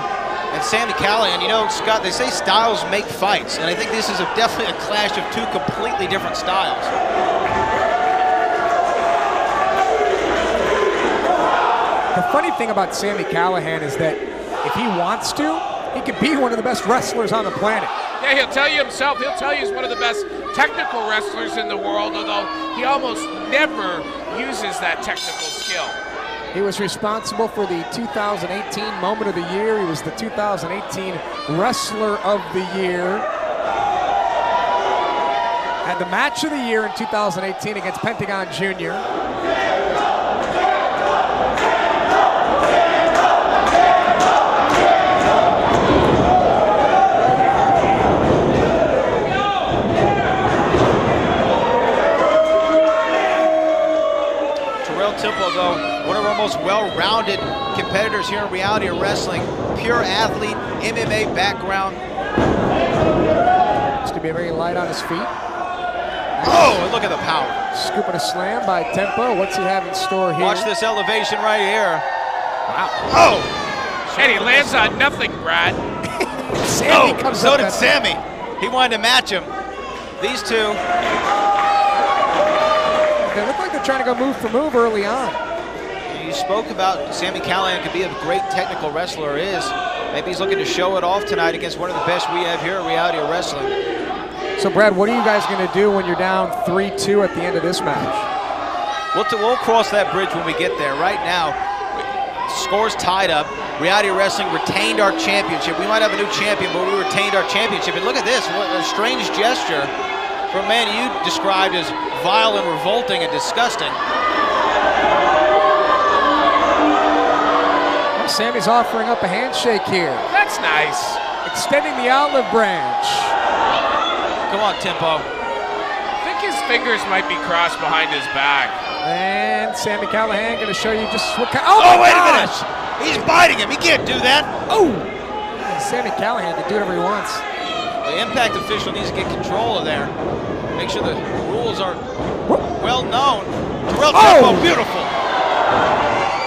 and Sami Callihan, you know, Scott, they say styles make fights, and I think this is definitely a clash of 2 completely different styles. The funny thing about Sami Callihan is that if he wants to, he could be one of the best wrestlers on the planet. Yeah, he'll tell you himself. He'll tell you he's one of the best technical wrestlers in the world, although he almost never uses that technical skill. He was responsible for the 2018 Moment of the Year. He was the 2018 Wrestler of the Year. Had the Match of the Year in 2018 against Pentagon Jr. Tempo, though, one of our most well-rounded competitors here in Reality of Wrestling. Pure athlete, MMA background. Used to be very light on his feet. Oh, and look at the power. Scooping a slam by Tempo. What's he have in store here? Watch this elevation right here. Wow. Oh! And he lands on nothing, Brad. Sammy comes so up did Sammy. He wanted to match him. These two. They look like they're trying to go move for move early on. You spoke about Sami Callihan could be a great technical wrestler. Maybe he's looking to show it off tonight against one of the best we have here at Reality of Wrestling. So, Brad, what are you guys going to do when you're down 3-2 at the end of this match? We'll cross that bridge when we get there. Right now, scores tied up. Reality of Wrestling retained our championship. We might have a new champion, but we retained our championship. And look at this, what a strange gesture from a man you described as vile and revolting and disgusting. Well, Sammy's offering up a handshake here. That's nice. Extending the olive branch. Come on, Tempo. I think his fingers might be crossed behind his back. And Sami Callihan going to show you just what kind. Oh, wait a minute! He's biting him. He can't do that. Oh! Sami Callihan can do whatever he wants. The Impact official needs to get control of there. Make sure the rules are well known. Terrell Tempo, beautiful.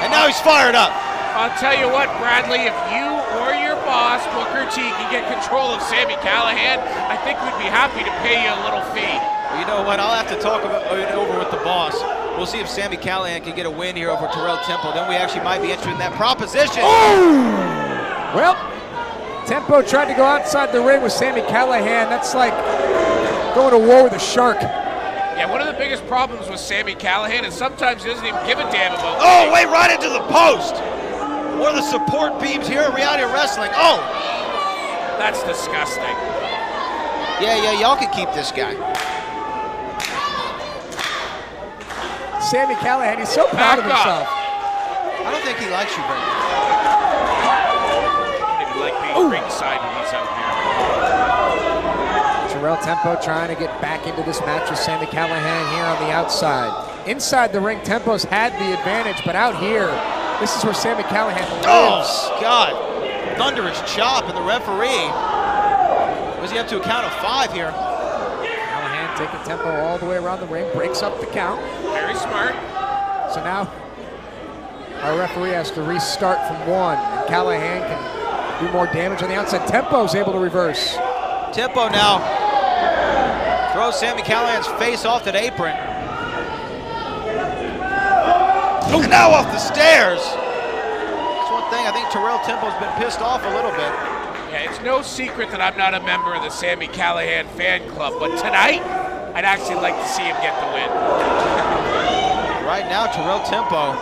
And now he's fired up. I'll tell you what, Bradley, if you or your boss, Booker T, can get control of Sami Callihan, I think we'd be happy to pay you a little fee. Well, you know what? I'll have to talk it over with the boss. We'll see if Sami Callihan can get a win here over Terrell Tempo. Then we actually might be interested in that proposition. Oh! Well, Tempo tried to go outside the ring with Sami Callihan. That's like going to war with a shark. Yeah, one of the biggest problems with Sami Callihan is sometimes he doesn't even give a damn about. Oh, wait, right into the post. One of the support beams here at Reality of Wrestling. Oh! That's disgusting. Yeah, y'all can keep this guy. Sami Callihan, he's so proud of himself. I don't think he likes you very much. He doesn't even like being ringside when he's out here. Terrell Tempo trying to get back into this match with Sami Callihan here on the outside. Inside the ring, Tempo's had the advantage, but out here, this is where Sami Callihan lives. Oh, God. Thunderous chop, and the referee, was he up to a count of 5 here? Callihan taking Tempo all the way around the ring, breaks up the count. Very smart. So now our referee has to restart from 1, and Callihan can do more damage on the outside. Tempo's able to reverse. Tempo now throws Sami Callihan's face off that apron. And now off the stairs. That's one thing, I think Terrell Tempo's been pissed off a little bit. Yeah, it's no secret that I'm not a member of the Sami Callihan fan club, but tonight, I'd actually like to see him get the win. Right now, Terrell Tempo,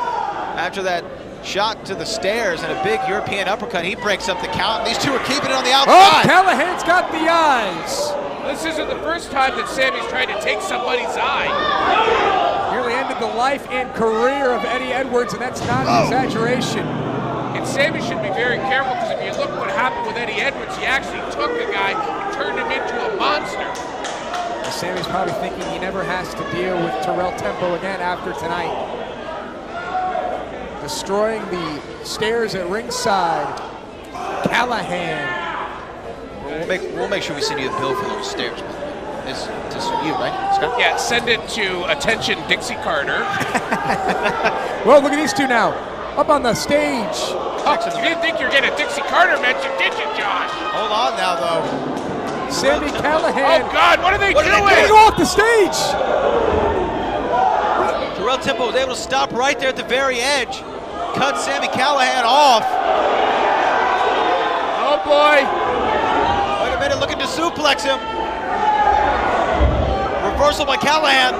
after that shot to the stairs and a big European uppercut, he breaks up the count. These two are keeping it on the Oh, outside. Callihan's got the eyes. This isn't the first time that Sami's tried to take somebody's eye. Nearly ended the life and career of Eddie Edwards, and that's not an exaggeration. And Sami should be very careful, because if you look what happened with Eddie Edwards, he actually took the guy and turned him into a monster. Well, Sami's probably thinking he never has to deal with Terrell Tempo again after tonight. Destroying the stairs at ringside. Callihan. We'll make sure we send you the bill for those stairs. It's just you, right, Scott? Yeah, send it to attention Dixie Carter. Well, look at these two now. Up on the stage. Oh, you didn't think you were getting a Dixie Carter mention, did you, Josh? Hold on now, though. Sami Callihan. Oh, God, what are they doing? They go off the stage. Terrell Tempo was able to stop right there at the very edge. Cut Sami Callihan off. Oh, boy. Wait a minute, looking to suplex him. Reversal by Callihan.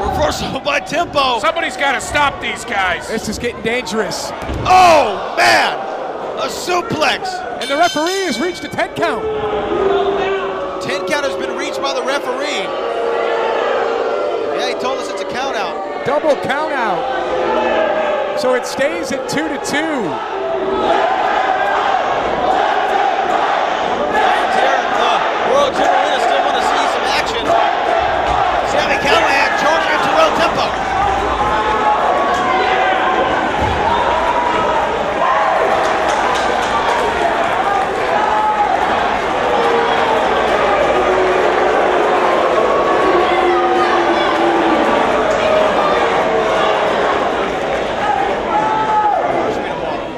Reversal by Tempo. Somebody's got to stop these guys. This is getting dangerous. Oh, man. A suplex. And the referee has reached a 10 count. 10 count has been reached by the referee. Yeah, he told us it's a count out. Double count out. So it stays at 2-2. World Junior Arena still want to see some action. Sami Callihan charging at Terrell Tempo.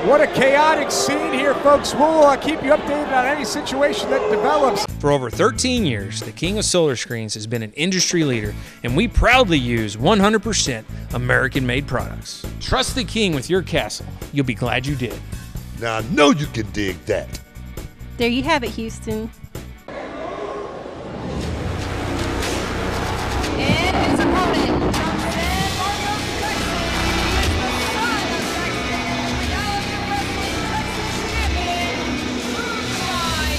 What a chaotic scene here, folks. We'll keep you updated on any situation that develops. For over 13 years, the King of Solar Screens has been an industry leader, and we proudly use 100% American-made products. Trust the King with your castle. You'll be glad you did. Now I know you can dig that. There you have it, Houston. And his opponent from San Marcos, Texas, the son of Texas, Reality Wrestling Texas champion, Moonshine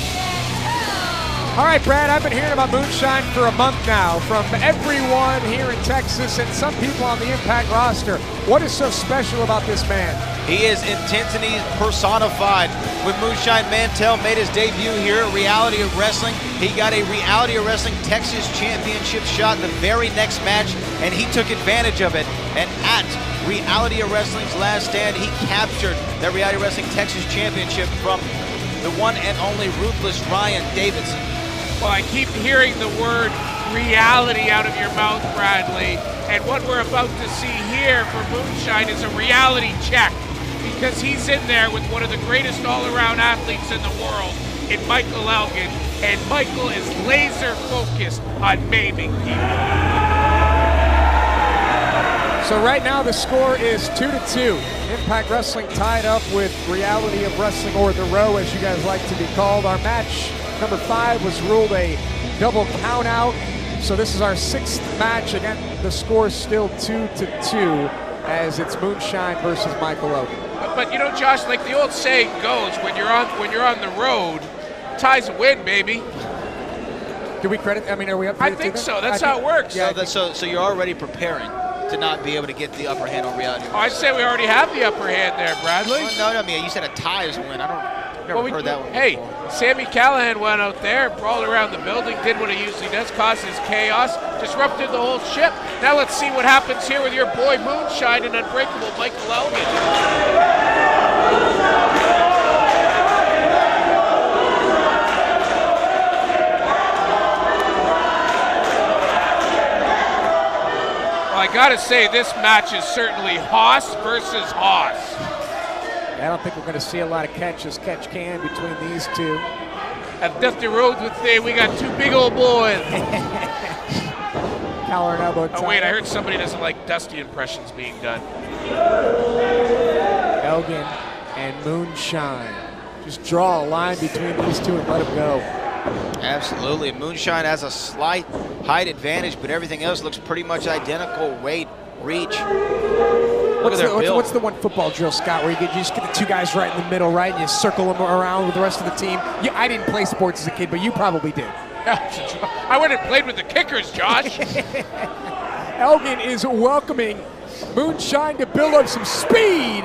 Mantel. All right, Brad, I've been hearing about Moonshine for a month now from everyone here in Texas and some people on the Impact roster. What is so special about this man? He is intensity personified. When Moonshine Mantel made his debut here at Reality of Wrestling, he got a Reality of Wrestling Texas Championship shot the very next match, and he took advantage of it. And at Reality of Wrestling's last stand, he captured the Reality of Wrestling Texas Championship from the one and only Ruthless Ryan Davidson. Well, I keep hearing the word reality out of your mouth, Bradley. And what we're about to see here for Moonshine is a reality check, because he's in there with one of the greatest all-around athletes in the world, in Michael Elgin, and Michael is laser focused on maiming people. So right now the score is 2-2. Impact Wrestling tied up with Reality of Wrestling, or The Row as you guys like to be called. Our match number 5 was ruled a double count out. So this is our 6th match. Again, the score is still 2-2 as it's Moonshine versus Michael Elgin. But you know, Josh, like the old saying goes, when you're on the road, ties a win, baby. Do we credit? I mean, are we up? I think so. That's how it works. Yeah. So you're already preparing. to not be able to get the upper hand on Reality. Oh, I'd say we already have the upper hand there, Bradley. Well, no, I mean, you said a tie is a win. I've never heard that one Hey, before. Sammy Callahan went out there, brawled around the building, did what he usually does, causes chaos, disrupted the whole ship. Now let's see what happens here with your boy Moonshine and Unbreakable Michael Elgin. I gotta say, this match is certainly Haas versus Haas. I don't think we're going to see a lot of catch can between these two. At Dusty Rhodes would say, we got two big old boys. Collar and elbow tie. Oh wait, I heard somebody doesn't like Dusty impressions being done. Elgin and Moonshine. Just draw a line between these two and let them go. Absolutely. Moonshine has a slight height advantage, but everything else looks pretty much identical. Weight, reach. What's the one football drill, Scott, where you just get the two guys right in the middle, right, and you circle them around with the rest of the team? I didn't play sports as a kid, but you probably did. I went and played with the kickers, Josh. Elgin is welcoming Moonshine to build up some speed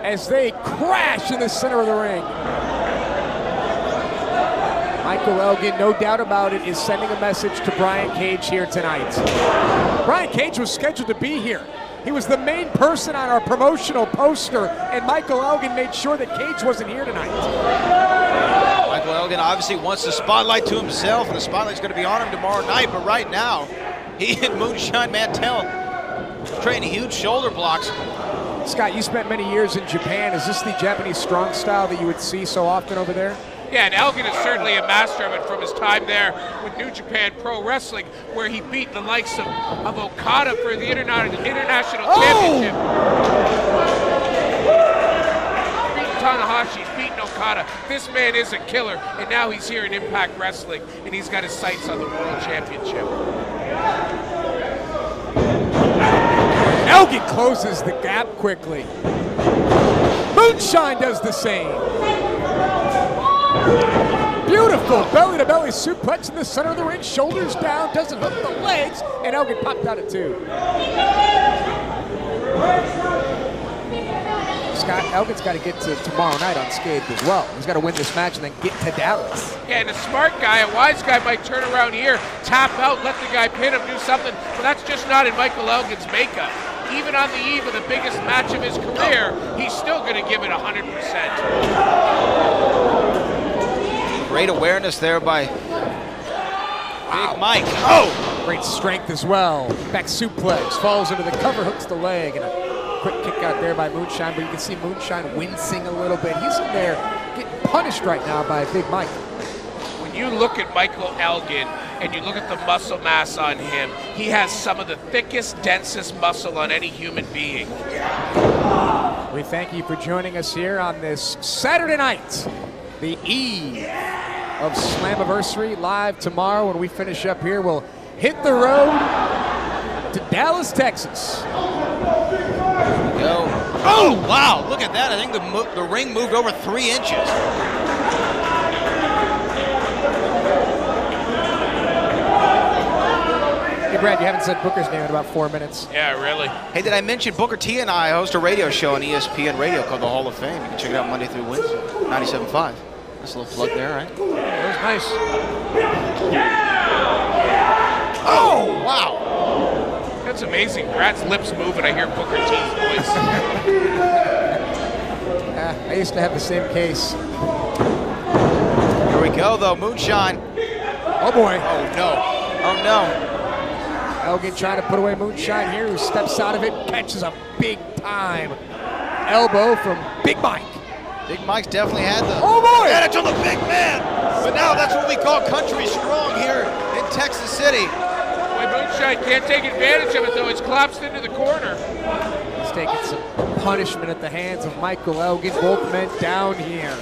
as they crash in the center of the ring. Michael Elgin, no doubt about it, is sending a message to Brian Cage here tonight. Brian Cage was scheduled to be here. He was the main person on our promotional poster, and Michael Elgin made sure that Cage wasn't here tonight. Michael Elgin obviously wants the spotlight to himself, and the spotlight's going to be on him tomorrow night, but right now, he and Moonshine Mantell trading huge shoulder blocks. Scott, you spent many years in Japan. Is this the Japanese strong style that you would see so often over there? Yeah, and Elgin is certainly a master of it from his time there with New Japan Pro Wrestling, where he beat the likes of Okada for the international championship. Beating Tanahashi, he's beating Okada. This man is a killer, and now he's here in Impact Wrestling, and he's got his sights on the World Championship. Elgin closes the gap quickly. Moonshine does the same. Beautiful belly-to-belly suplex in the center of the ring, shoulders down, doesn't hook the legs, and Elgin popped out at 2. Scott, Elgin's got to get to tomorrow night unscathed as well. He's got to win this match and then get to Dallas. Yeah, and a smart guy, a wise guy might turn around here, tap out, let the guy pin him, do something, but that's just not in Michael Elgin's makeup. Even on the eve of the biggest match of his career, he's still going to give it 100%. Great awareness there by Big Mike. Oh! Great strength as well. Back suplex, falls into the cover, hooks the leg, and a quick kick out there by Moonshine, but you can see Moonshine wincing a little bit. He's in there getting punished right now by Big Mike. When you look at Michael Elgin and you look at the muscle mass on him, he has some of the thickest, densest muscle on any human being. We thank you for joining us here on this Saturday night, the eve of Slammiversary. Live tomorrow when we finish up here. We'll hit the road to Dallas, Texas. Go. Oh, wow, look at that. I think the ring moved over 3 inches. Hey, Brad, you haven't said Booker's name in about 4 minutes. Yeah, really. Hey, did I mention Booker T and I host a radio show on ESPN Radio called The Hall of Fame? You can check it out Monday through Wednesday, 97.5. That's a little plug there, right? That was nice. Oh, wow. That's amazing. Brad's lips move and I hear Booker T's voice. I used to have the same case. Here we go, though. Moonshine. Oh, boy. Oh, no. Oh, no. Elgin trying to put away Moonshine here, who steps out of it, catches a big-time elbow from Big Mike. Big Mike's definitely had the advantage on the big man. But now that's what we call country strong here in Texas City. Boy, Moonshine can't take advantage of it, though. It's collapsed into the corner. He's taking some punishment at the hands of Michael Elgin. Both men down here.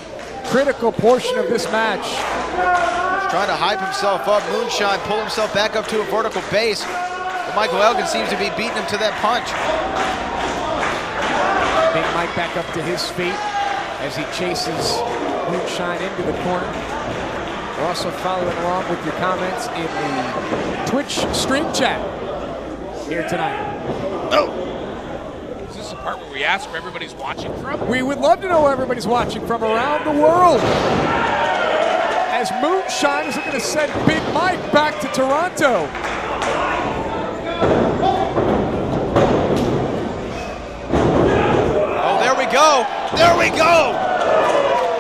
Critical portion of this match. He's trying to hype himself up. Moonshine pull himself back up to a vertical base. But Michael Elgin seems to be beating him to that punch. Big Mike back up to his feet as he chases Moonshine into the corner. We're also following along with your comments in the Twitch stream chat here tonight. Is this the part where we ask where everybody's watching from? We would love to know where everybody's watching from around the world. As Moonshine is looking to send Big Mike back to Toronto. Oh, there we go. There we go.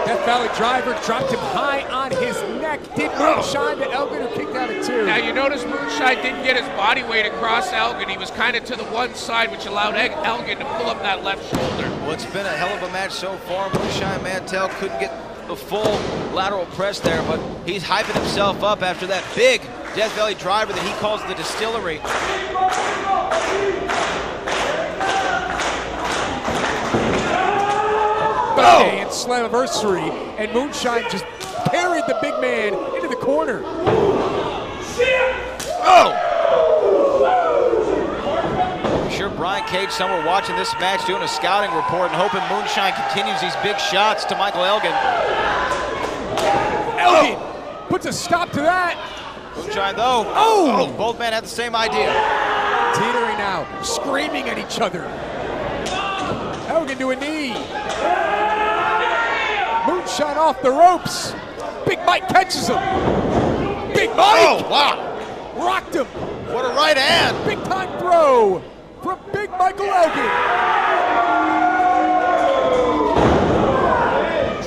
Death Valley Driver dropped him high on his neck. Did Moonshine to Elgin, who kicked out at 2. Now you notice Moonshine didn't get his body weight across Elgin. He was kind of to the one side, which allowed Elgin to pull up that left shoulder. Well, it's been a hell of a match so far. Moonshine Mantell couldn't get the full lateral press there, but he's hyping himself up after that big Death Valley Driver that he calls the distillery. Day and Slammiversary, and Moonshine just carried the big man into the corner. Oh! I'm sure Brian Cage somewhere watching this match doing a scouting report and hoping Moonshine continues these big shots to Michael Elgin. Elgin puts a stop to that. Moonshine though, oh, both men had the same idea. Teetering now, screaming at each other. Elgin to a knee. Moonshine off the ropes. Big Mike catches him. Big Mike! Oh, wow. Rocked him. What a right hand. Big time throw from Big Michael Elgin.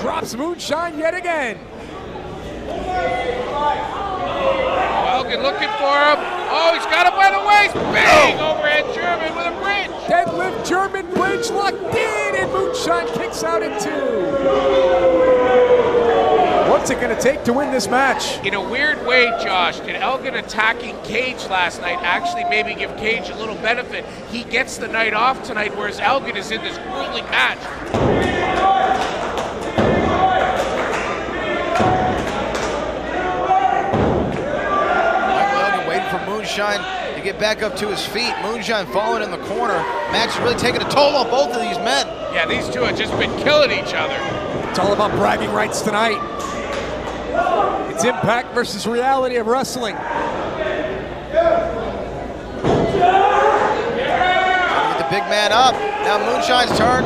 Drops Moonshine yet again. Elgin looking for him. Oh, he's got him by the waist. Bang! Overhead German with a bridge. Deadlift German bridge locked in, and Moonshine kicks out at 2. What's it going to take to win this match? In a weird way, Josh, did Elgin attacking Cage last night actually maybe give Cage a little benefit? He gets the night off tonight, whereas Elgin is in this grueling match. Moonshine to get back up to his feet. Moonshine falling in the corner. Match is really taking a toll on both of these men. Yeah, these two have just been killing each other. It's all about bragging rights tonight. It's Impact versus reality of wrestling. Get the big man up. Now Moonshine's turn.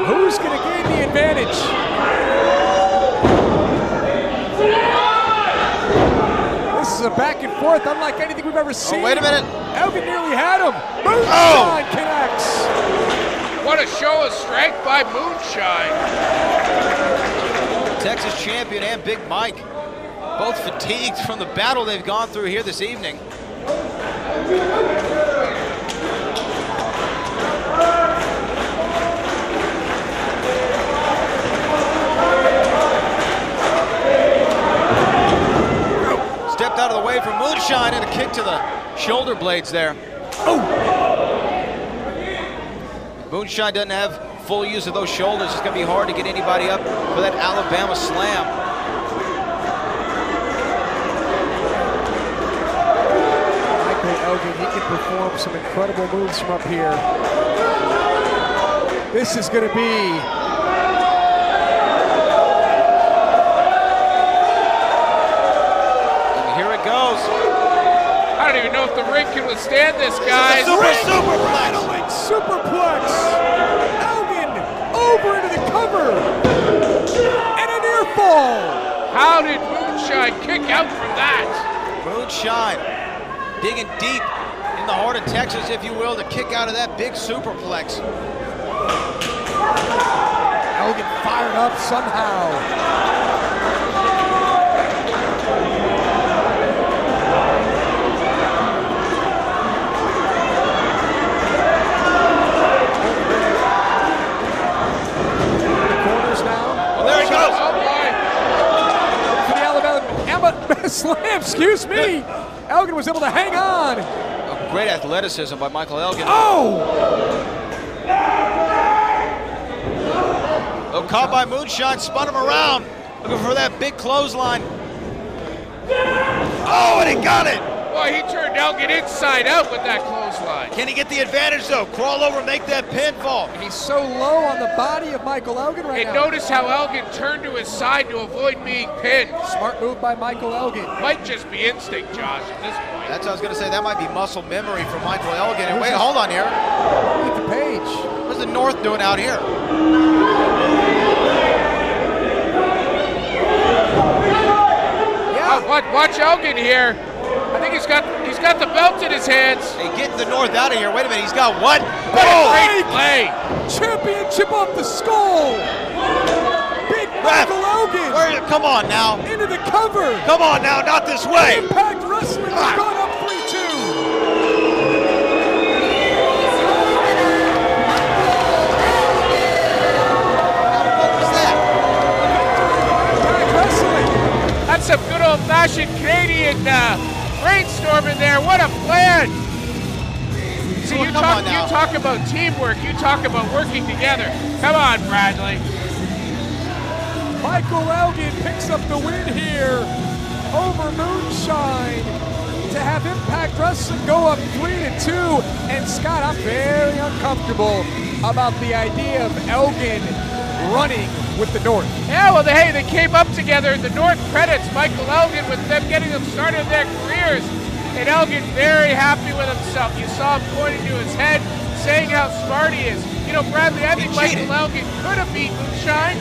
Who's going to gain the advantage? This is a back and forth unlike anything we've ever seen. Oh, wait a minute. Elgin nearly had him. Moonshine connects. What a show of strength by Moonshine. Texas champion and Big Mike, both fatigued from the battle they've gone through here this evening. Stepped out of the way from Moonshine and a kick to the shoulder blades there. Oh! Moonshine doesn't have full use of those shoulders. It's going to be hard to get anybody up for that Alabama slam. Michael Elgin, he can perform some incredible moves from up here. This is going to be goes. I don't even know if the ring can withstand this, guys. Superplex. Superplex. Elgin over into the cover. And a near fall. How did Moonshine kick out from that? Moonshine digging deep in the heart of Texas, if you will, to kick out of that big superplex. Elgin fired up somehow. Slam, excuse me. Elgin was able to hang on. A great athleticism by Michael Elgin. Oh! Oh, caught by Moonshine, spun him around. Looking for that big clothesline. Oh, and he got it. Boy, he turned Elgin inside out with that clothesline. Can he get the advantage, though? Crawl over and make that pinfall. He's so low on the body of Michael Elgin right and now. Notice how Elgin turned to his side to avoid being pinned. Smart move by Michael Elgin. Might just be instinct, Josh, at this point. That's what I was going to say. That might be muscle memory for Michael Elgin. And wait, hold on here. Look at the page. What's the North doing out here? Yeah. Watch Elgin here. I think he's got the belt in his hands. Hey, get the North out of here. Wait a minute. He's got what? Great play. Championship off the skull. Big Michael Elgin. Come on now. Into the cover. Come on now. Not this way. Impact Wrestling has gone up 3-2. That's some good old-fashioned Canadian brainstorming there. What a plan! See, you talk about teamwork. You talk about working together. Come on, Bradley. Michael Elgin picks up the win here over Moonshine to have Impact Wrestling go up 3-2. And Scott, I'm very uncomfortable about the idea of Elgin running with the North. Yeah, well, they came up together. The North credits Michael Elgin with them getting them started in their careers. And Elgin very happy with himself. You saw him pointing to his head, saying how smart he is. You know, Bradley, I think Michael Elgin could have beat Moonshine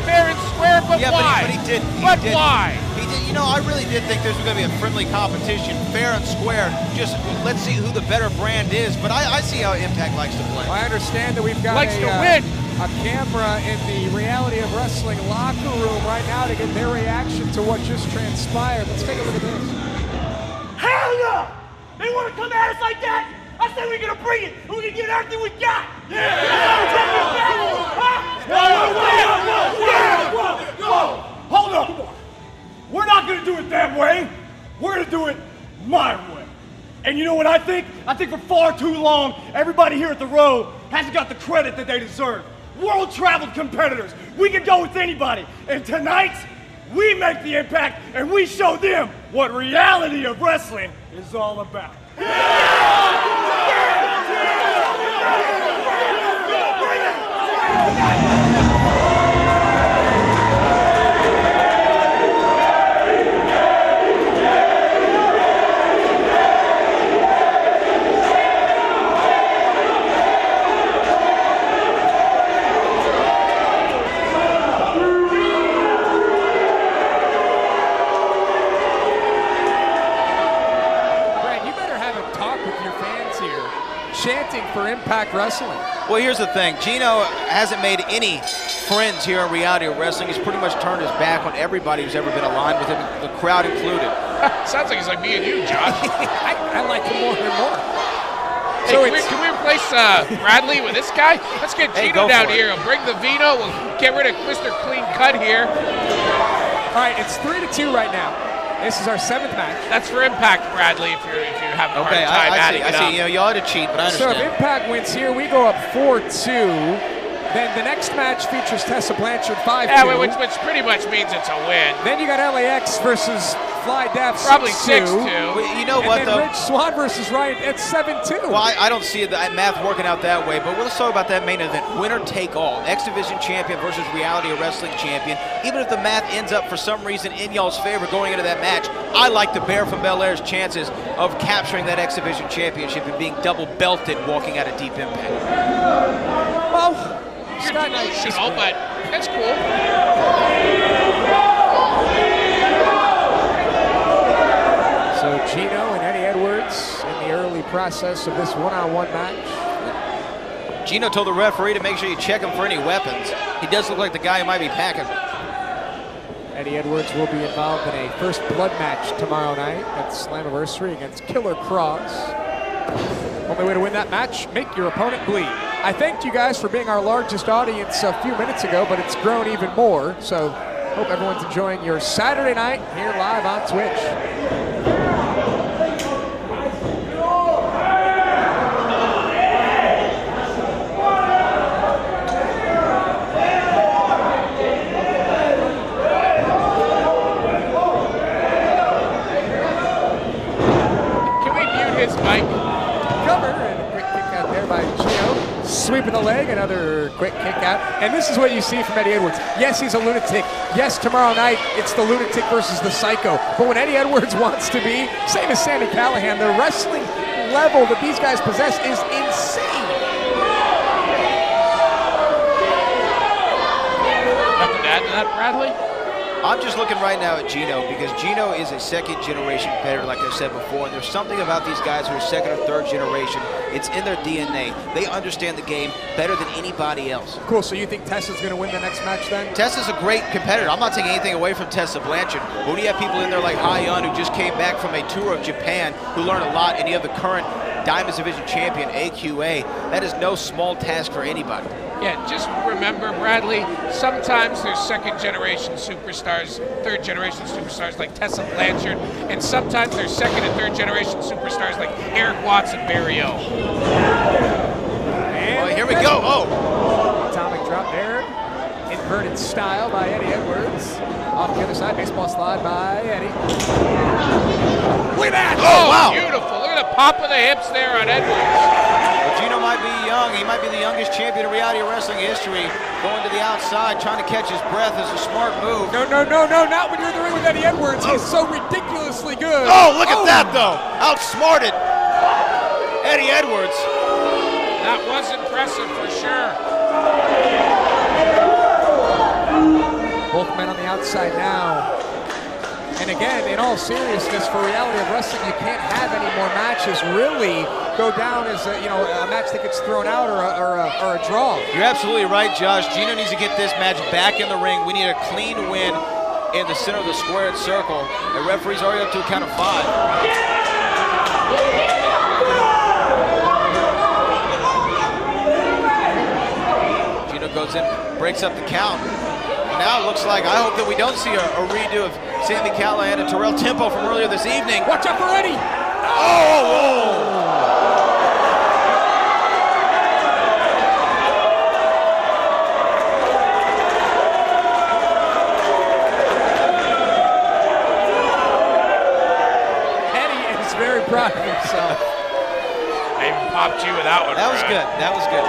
fair and square, but why? But he did. Why? He did. You know, I really did think this was going to be a friendly competition, fair and square. Just let's see who the better brand is. But I see how Impact likes to play. I understand that we've got likes to win. A camera in the Reality of Wrestling locker room right now to get their reaction to what just transpired. Let's take a look at this. Hell no! They want to come at us like that? I said we're gonna bring it. We're gonna give it everything we got. No! Hold up! We're not gonna do it that way. We're gonna do it my way. And you know what I think? I think for far too long, everybody here at the Row hasn't got the credit that they deserve. World-traveled competitors. We can go with anybody. And tonight, we make the impact and we show them what Reality of Wrestling is all about. Chanting for Impact Wrestling. Well, here's the thing. Gino hasn't made any friends here in Reality of Wrestling. He's pretty much turned his back on everybody who's ever been aligned with him, the crowd included. Sounds like he's like me and you, Josh. I like him more and more. Hey, so can we replace Bradley with this guy? Let's get Gino down here. He'll bring the Vino. We'll get rid of Mr. Clean Cut here. All right, it's 3-2 right now. This is our 7th match. That's for Impact, Bradley, if you're having a hard time adding it up. I see. You know, you ought to cheat, but I understand. So if Impact wins here, we go up 4-2. Then the next match features Tessa Blanchard 5-2. Yeah, which pretty much means it's a win. Then you got LAX versus Fly Daff 6-2. Probably 6-2. Well, you know what, and then Rich Swann versus Ryan at 7-2. Well, I don't see the math working out that way, but let's talk about that main event. Winner take all. X Division champion versus Reality of Wrestling champion. Even if the math ends up for some reason in y'all's favor going into that match, I like the Bear from Bel Air's chances of capturing that X Division championship and being double belted walking out of Deep Impact. Well, you're delusional, but that's cool. So Gino and Eddie Edwards in the early process of this one-on-one match. Gino told the referee to make sure you check him for any weapons. He does look like the guy who might be packing. Eddie Edwards will be involved in a first blood match tomorrow night at Slammiversary against Killer Kross. Only way to win that match, make your opponent bleed. I thanked you guys for being our largest audience a few minutes ago, but it's grown even more. So hope everyone's enjoying your Saturday night here live on Twitch. Another quick kick out. And this is what you see from Eddie Edwards. Yes, he's a lunatic. Yes, tomorrow night it's the lunatic versus the psycho. But when Eddie Edwards wants to be, same as Sami Callihan, the wrestling level that these guys possess is insane. Nothing to add to that, Bradley? I'm just looking right now at Gino because Gino is a second-generation competitor, like I said before, and there's something about these guys who are second or third generation. It's in their DNA. They understand the game better than anybody else. Cool, so you think Tessa's going to win the next match then? Tessa's a great competitor. I'm not taking anything away from Tessa Blanchard. But when you have people in there like Hayan, who just came back from a tour of Japan, who learned a lot, and you have the current Diamonds Division champion, AQA, that is no small task for anybody. Yeah, just remember, Bradley, sometimes there's second-generation superstars, third-generation superstars like Tessa Blanchard, and sometimes there's second- and third-generation superstars like Eric Watts and Barrio. And here we go. Oh! Atomic drop there. Inverted style by Eddie Edwards. Off the other side, baseball slide by Eddie. Look at that! Oh, wow! Beautiful. Look at the pop of the hips there on Edwards. Gino might be young. He might be the youngest champion in reality wrestling history. Going to the outside, trying to catch his breath is a smart move. No, no, no, no, not when you're in the ring with Eddie Edwards. He's so ridiculously good. Oh, look at that, though. Outsmarted Eddie Edwards. That was impressive for sure. Both men on the outside now. And again, in all seriousness, for reality of wrestling, you can't have any more matches really go down as a match that gets thrown out or a draw. You're absolutely right, Josh. Gino needs to get this match back in the ring. We need a clean win in the center of the squared circle. The referee's already up to a count of 5. Gino goes in, breaks up the count. Now it looks like, I hope that we don't see a redo of Sami Callihan and Terrell Tempo from earlier this evening. Watch out for Eddie! Oh! Eddie is very proud of himself. I even popped you with that one. That was good. That was good.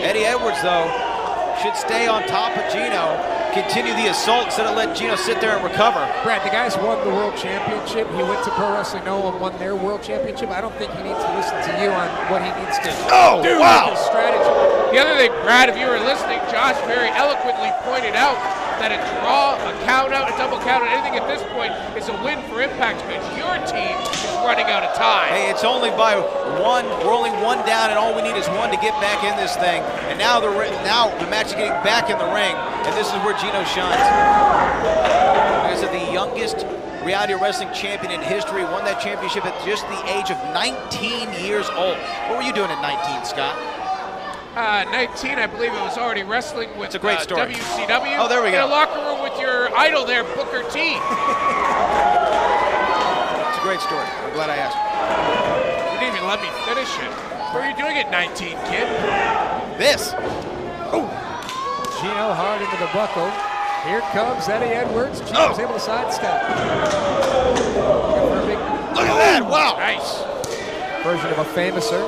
Eddie Edwards, though, should stay on top of Gino, continue the assault instead of let Gino sit there and recover. Brad, the guy's won the world championship. He went to Pro Wrestling Noah and won their world championship. I don't think he needs to listen to you on what he needs to do with his strategy. The other thing, Brad, if you were listening, Josh very eloquently pointed out that a draw, a count out, a double count out, anything at this point is a win for Impact because your team is running out of time. Hey, it's only by one. We're only one down, and all we need is one to get back in this thing. And now the match is getting back in the ring, and this is where Gino shines. Like I said, the youngest reality wrestling champion in history, won that championship at just the age of 19 years old. What were you doing at 19, Scott? 19, I believe it was already wrestling with it's a great story. WCW. Oh, there we go. In a locker room with your idol there, Booker T. It's a great story. I'm glad I asked. You didn't even let me finish it. What were you doing at 19, kid? This. Oh. Gino hard into the buckle. Here comes Eddie Edwards. Gino's able to sidestep. Look at that. Wow. Nice. Version of a famouser.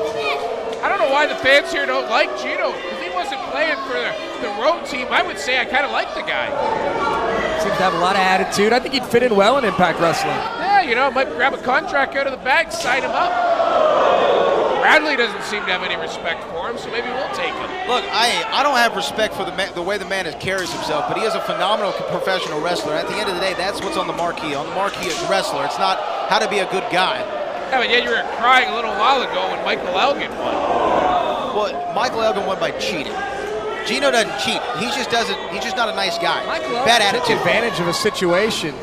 I don't know why the fans here don't like Gino. If he wasn't playing for the road team, I would say I kind of like the guy. Seems to have a lot of attitude. I think he'd fit in well in Impact Wrestling. Yeah, might grab a contract out of the bag, sign him up. Bradley doesn't seem to have any respect for him, so maybe we'll take him. Look, I don't have respect for the way the man carries himself, but he is a phenomenal professional wrestler. At the end of the day, that's what's on the marquee. On the marquee is wrestler. It's not how to be a good guy. Yeah, but yet you were crying a little while ago when Michael Elgin won. Well, Michael Elgin won by cheating. Gino doesn't cheat. He's just not a nice guy. Michael Bad Elgin attitude. took advantage of a situation.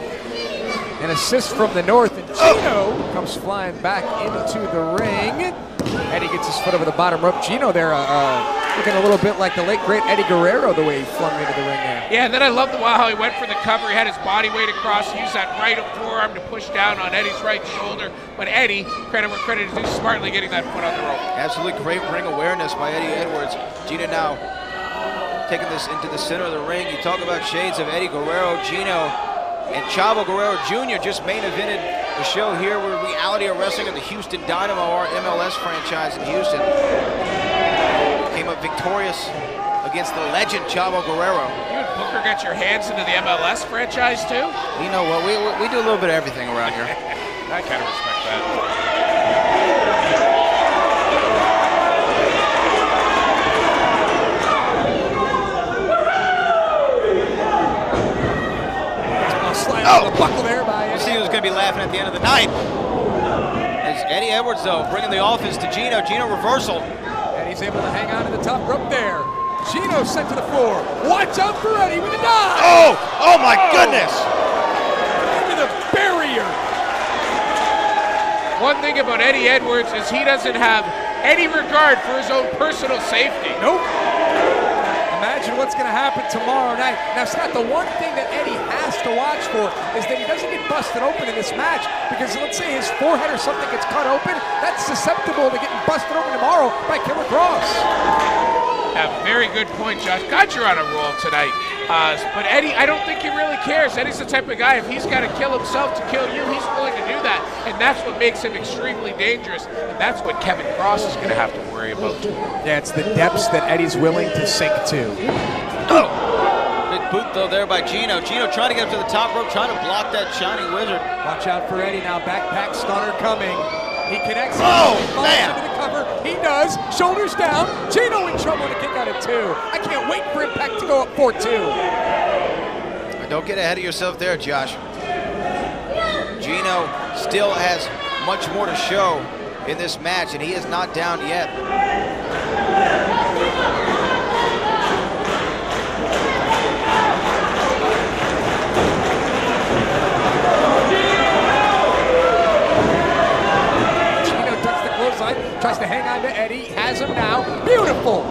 An assist from the north, and Gino comes flying back into the ring. Eddie gets his foot over the bottom rope. Gino there looking a little bit like the late, great Eddie Guerrero the way he flung into the ring there. Yeah, and then I loved how he went for the cover. He had his body weight across, used that right forearm to push down on Eddie's right shoulder. But Eddie, credit where credit is due, smartly getting that foot on the rope. Absolutely great ring awareness by Eddie Edwards. Gino now taking this into the center of the ring. You talk about shades of Eddie Guerrero, Gino, and Chavo Guerrero Jr. just main evented the show here with Reality of Wrestling at the Houston Dynamo, our MLS franchise in Houston. victorious against the legend Chavo Guerrero. You and Booker got your hands into the MLS franchise too? You know what? We do a little bit of everything around here. I kind of respect that. Oh, buckle there by Eddie. We'll see who's going to be laughing at the end of the night. As Eddie Edwards, though, bringing the offense to Gino. Gino reversal. Eddie's able to hang on to the top rope there. Gino sent to the floor. Watch out for Eddie with a dive. Oh my goodness. Into the barrier. One thing about Eddie Edwards is he doesn't have any regard for his own personal safety. Nope. Imagine what's going to happen tomorrow night. Now, Scott, the one thing that Eddie has to watch for is that he doesn't get busted open in this match, because let's say his forehead or something gets cut open, that's susceptible to getting busted open tomorrow by Killer Kross. A very good point, Josh. God, you're on a roll tonight. But Eddie, I don't think he really cares. Eddie's the type of guy, if he's got to kill himself to kill you, he's willing to do that. And that's what makes him extremely dangerous. And that's what Kevin Kross is going to have to worry about. Yeah, it's the depths that Eddie's willing to sink to. Oh! Big boot, though, there by Gino. Gino trying to get up to the top rope, trying to block that Shining Wizard. Watch out for Eddie now. Backpack stunner coming. He connects. Oh, he falls man. into the cover. He does. Shoulders down. Gino in trouble to kick out at 2. I can't wait for Impact to go up 4-2. Don't get ahead of yourself there, Josh. Gino still has much more to show in this match, and he is not down yet. Tries to hang on to Eddie, has him now. Beautiful!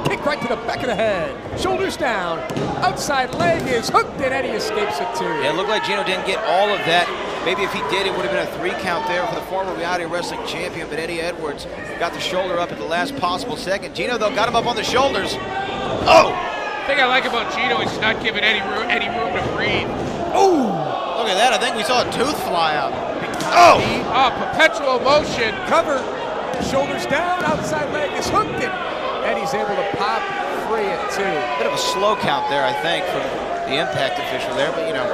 Kick right to the back of the head. Shoulders down. Outside leg is hooked, and Eddie escapes it too. Yeah, it looked like Gino didn't get all of that. Maybe if he did, it would have been a 3 count there for the former reality wrestling champion, but Eddie Edwards got the shoulder up at the last possible second. Gino, though, got him up on the shoulders. Oh! The thing I like about Gino is he's not giving any room to breathe. Oh! Look at that. I think we saw a tooth fly out. Oh! Perpetual motion. Cover. Shoulders down, outside leg is hooked, and Eddie's able to pop free at 2. Bit of a slow count there, I think, from the Impact official there, but you know,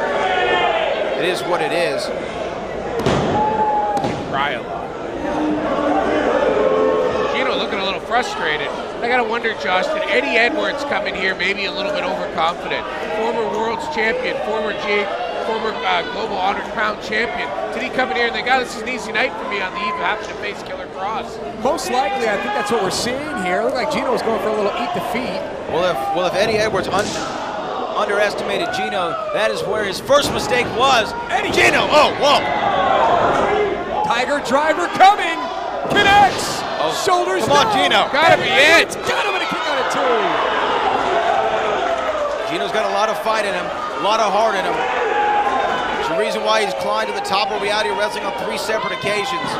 it is what it is. Cry a lot. Gino looking a little frustrated. I gotta wonder, Josh, did Eddie Edwards come in here maybe a little bit overconfident? Former world's champion, former Global Honor Crown champion. Did he come in here and think, oh, this is an easy night for me on the eve of having to face Killer Kross? Most likely, I think that's what we're seeing here. It looked like Gino was going for a little eat defeat. Well, if Eddie Edwards underestimated Gino, that is where his first mistake was. Eddie! Gino! Oh, whoa! Tiger driver coming! Connects! Oh, shoulders come on, down. Gino! Gotta be it! Got him in a kick out at 2. Gino's got a lot of fight in him, a lot of heart in him. It's the reason why he's climbed to the top of reality wrestling on 3 separate occasions.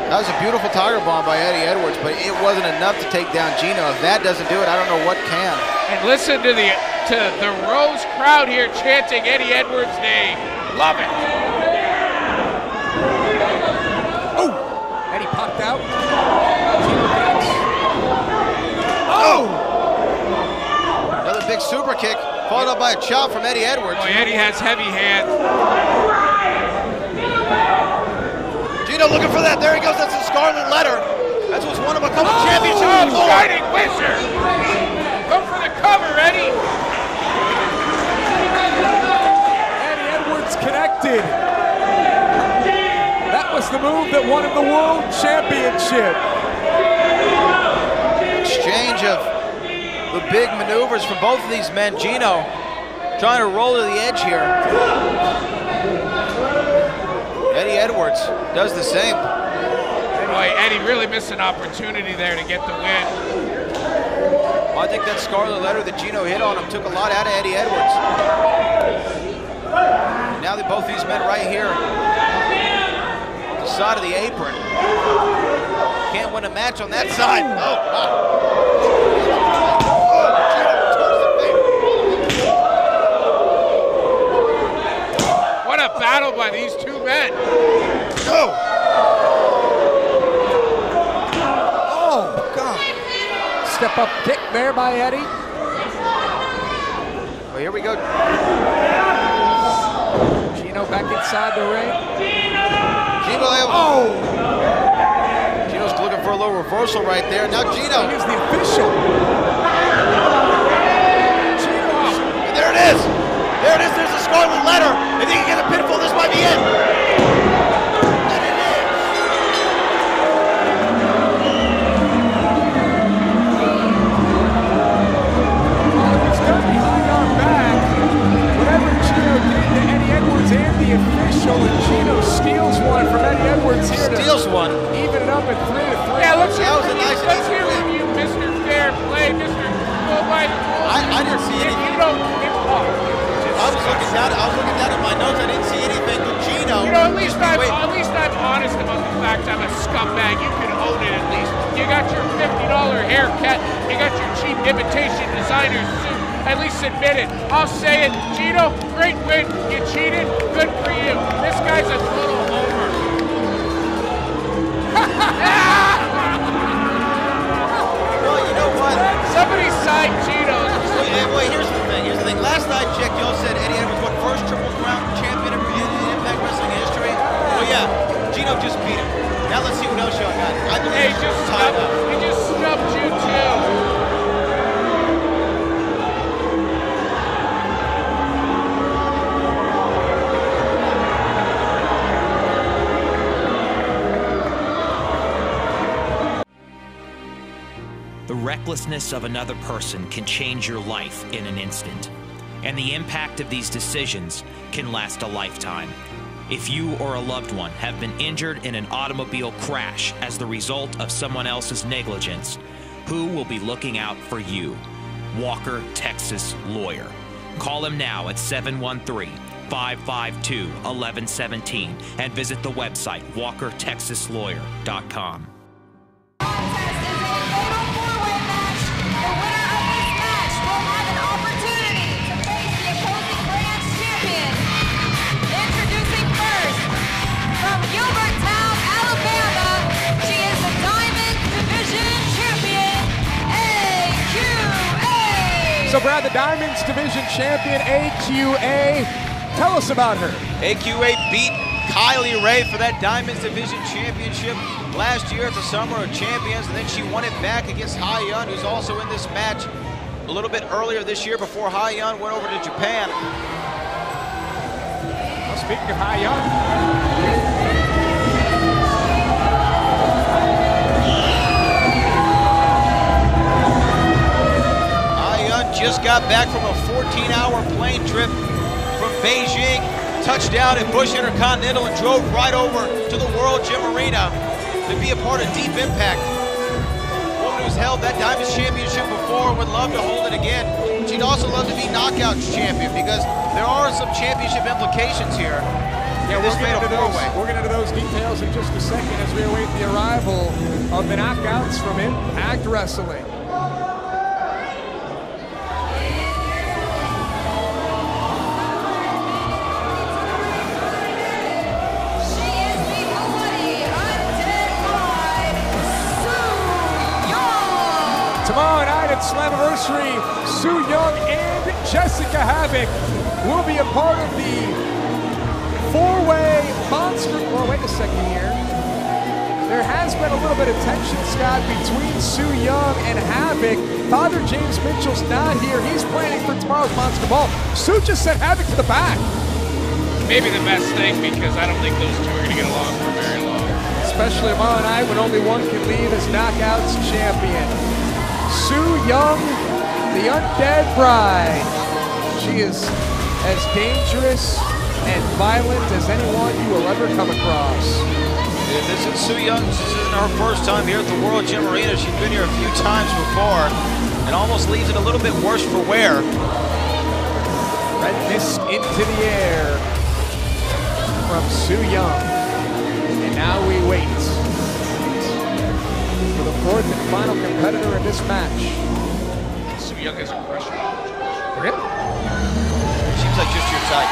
That was a beautiful Tiger Bomb by Eddie Edwards, but it wasn't enough to take down Gino. If that doesn't do it, I don't know what can. And listen to the Rose crowd here chanting Eddie Edwards' name. Love it. Oh! Eddie popped out. Oh! Another big super kick, followed up by a chop from Eddie Edwards. Boy, Eddie has heavy hands. Gino looking for that. There he goes. That's a scarlet letter. That's what's won him a couple championships. Oh, Shining Wizard. Go for the cover, Eddie. Eddie Edwards connected. That was the move that won him the World Championship. Exchange of the big maneuvers from both of these men. Gino trying to roll to the edge here. Eddie Edwards does the same. Boy, Eddie really missed an opportunity there to get the win. Well, I think that scarlet letter that Gino hit on him took a lot out of Eddie Edwards. And now that both these men right here on the side of the apron. Can't win a match on that side. Oh, What a battle by these two men. Pop-up kick there by Eddie. Well, here we go. Gino back inside the ring. Gino's looking for a little reversal right there. Now Gino. Here's the official. And there it is. There it is. There's the scarlet letter. If he can get a pinfall, this might be it. And the official, and Gino steals one from Eddie Edwards here. Steals one. Even it up at 3-3. Yeah, let's hear nice from you, Mr. Fair Play, Mr. Go by the rules. I didn't see anything. You don't give up. I was looking down at my notes. I didn't see anything with Gino. You know, at least I'm honest about the fact I'm a scumbag. You can own it at least. You got your $50 haircut. You got your cheap imitation designer suit. At least admit it. I'll say it. Gino, great win. You cheated. Good for you. This guy's a total homer. Well, you know what? Somebody signed Gino. Wait, here's the thing. Last night, Jack Gill said Eddie Edwards was first Triple Crown champion in Impact Wrestling history. Well, yeah, Gino just beat him. Now let's see what else y'all got. I believe he just snubbed you too. The recklessness of another person can change your life in an instant, and the impact of these decisions can last a lifetime. If you or a loved one have been injured in an automobile crash as the result of someone else's negligence, who will be looking out for you? Walker Texas Lawyer. Call him now at 713-552-1117 and visit the website walkertexaslawyer.com. So Brad, the Diamonds Division Champion, AQA, tell us about her. AQA beat Kylie Ray for that Diamonds Division Championship last year at the Summer of Champions, and then she won it back against Ha-Yun, who's also in this match a little bit earlier this year before Ha-Yun went over to Japan. Well, speaking of Ha-Yun, just got back from a 14-hour plane trip from Beijing, touched down at Bush Intercontinental and drove right over to the World Gym Arena to be a part of Deep Impact. A woman who's held that Diamonds Championship before would love to hold it again. She'd also love to be Knockouts champion because there are some championship implications here. Yeah, we'll get into those details in just a second as we await the arrival of the Knockouts from Impact Wrestling. Tomorrow night at Slammiversary, Su Yung and Jessica Havoc will be a part of the four-way monster. Well, wait a second here. There has been a little bit of tension, Scott, between Su Yung and Havoc. Father James Mitchell's not here. He's planning for tomorrow's Monster Ball. Su just sent Havoc to the back. Maybe the best thing, because I don't think those two are going to get along for very long. Especially tomorrow night when only one can leave as Knockouts champion. Su Yung, the Undead Bride. She is as dangerous and violent as anyone you will ever come across. Yeah, this is Su Yung. This isn't her first time here at the World Gym Arena. She's been here a few times before and almost leaves it a little bit worse for wear. Red mist into the air from Su Yung. And now we wait for the fourth and final competitor in this match. Su Yung is a crusher. Really? Seems like just your type.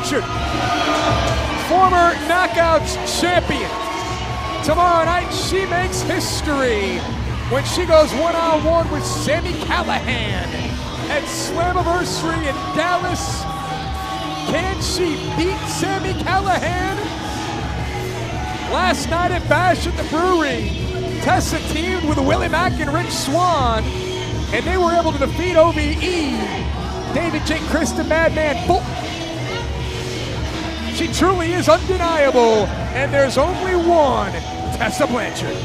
Blanchard, former Knockouts champion. Tomorrow night, she makes history when she goes one-on-one with Sami Callihan at Slammiversary in Dallas. Can she beat Sami Callihan? Last night at Bash at the Brewery, Tessa teamed with Willie Mack and Rich Swann, and they were able to defeat OVE, David J. Kristen Madman Fulton. She truly is undeniable, and there's only one, Tessa Blanchard.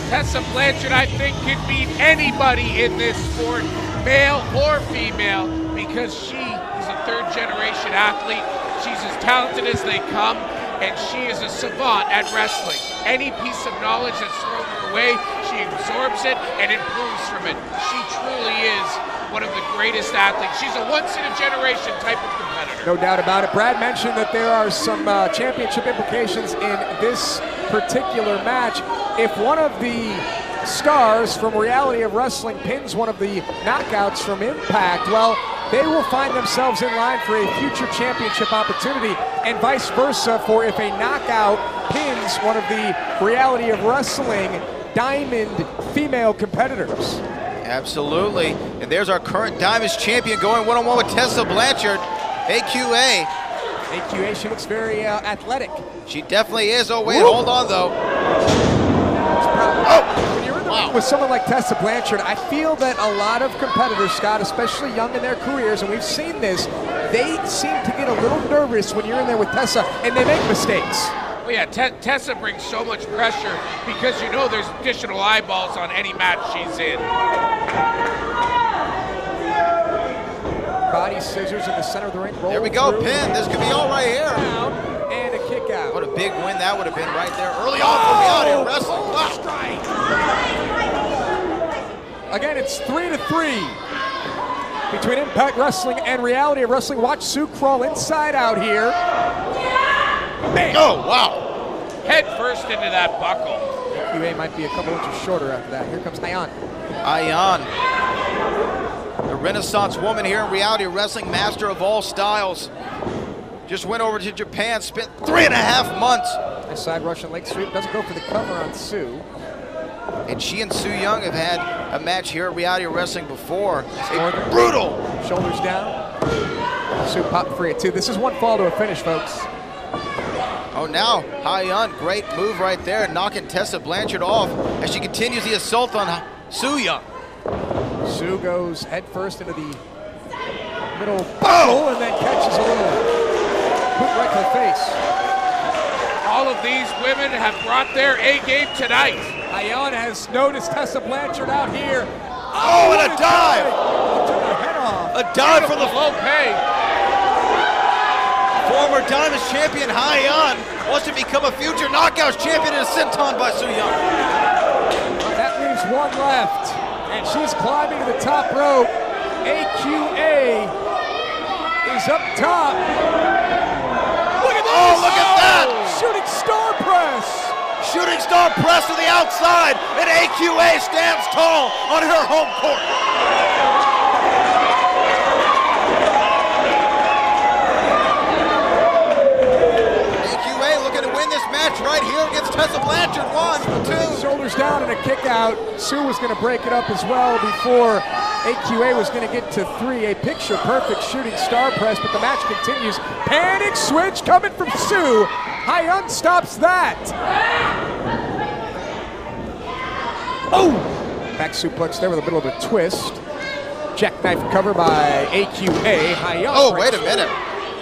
Tessa Blanchard, I think, can beat anybody in this sport, male or female, because she is a third-generation athlete. She's as talented as they come, and she is a savant at wrestling. Any piece of knowledge that's thrown her way, she absorbs it and improves from it. She truly is one of the greatest athletes. She's a once-in-a-generation type of competitor. No doubt about it. Brad mentioned that there are some championship implications in this particular match. If one of the stars from Reality of Wrestling pins one of the knockouts from Impact, well, they will find themselves in line for a future championship opportunity, and vice versa for if a knockout pins one of the Reality of Wrestling Diamond female competitors. Absolutely. And there's our current Diamonds champion going one-on-one with Tessa Blanchard, AQA. AQA, she looks very athletic. She definitely is. Oh, wait, hold on, though. When you're in the ring with someone like Tessa Blanchard, I feel that a lot of competitors, Scott, especially young in their careers, and we've seen this, they seem to get a little nervous when you're in there with Tessa, and they make mistakes. Well, yeah, Tessa brings so much pressure because you know there's additional eyeballs on any match she's in. Body scissors in the center of the ring. There we go, pin. This could be all right here. And a kick out. What a big win that would have been right there early on for Reality of Wrestling. Wow. Again, it's 3-3 between Impact Wrestling and Reality of Wrestling. Watch Sue crawl inside out here. Bang. Oh, wow. Head first into that buckle. AQA might be a couple inches shorter after that. Here comes Ayan. Ayan, the Renaissance woman here in Reality of Wrestling, master of all styles. Just went over to Japan, spent 3.5 months. Nice side Russian leg sweep, doesn't go for the cover on Sue. And she and Su Yung have had a match here at Reality of Wrestling before. Brutal. Shoulders down. Sue popped free at 2. This is one fall to a finish, folks. Oh, now Ayan, great move right there, knocking Tessa Blanchard off as she continues the assault on Su Yung. Sue goes head first into the middle buckle and then catches a little boot right to the face. All of these women have brought their A-game tonight. Ayan has noticed Tessa Blanchard out here. Oh, and a dive! Took her head off. A dive for the low pay. Former Diamonds champion Ayan wants to become a future Knockouts champion and is sent on by Su Yung. That leaves one left, and she's climbing to the top rope. AQA is up top. Look at this! Oh, look at that! Shooting star press! Shooting star press to the outside, and AQA stands tall on her home court. Match right here against Tessa Blanchard. 1, 2. Shoulders down and a kick out. Sue was going to break it up as well before AQA was going to get to 3. A picture perfect shooting star press, but the match continues. Panic switch coming from Sue. Ayan stops that. Oh! Back suplex there with a bit of a twist. Jackknife cover by AQA. Ayan. Oh, wait a minute.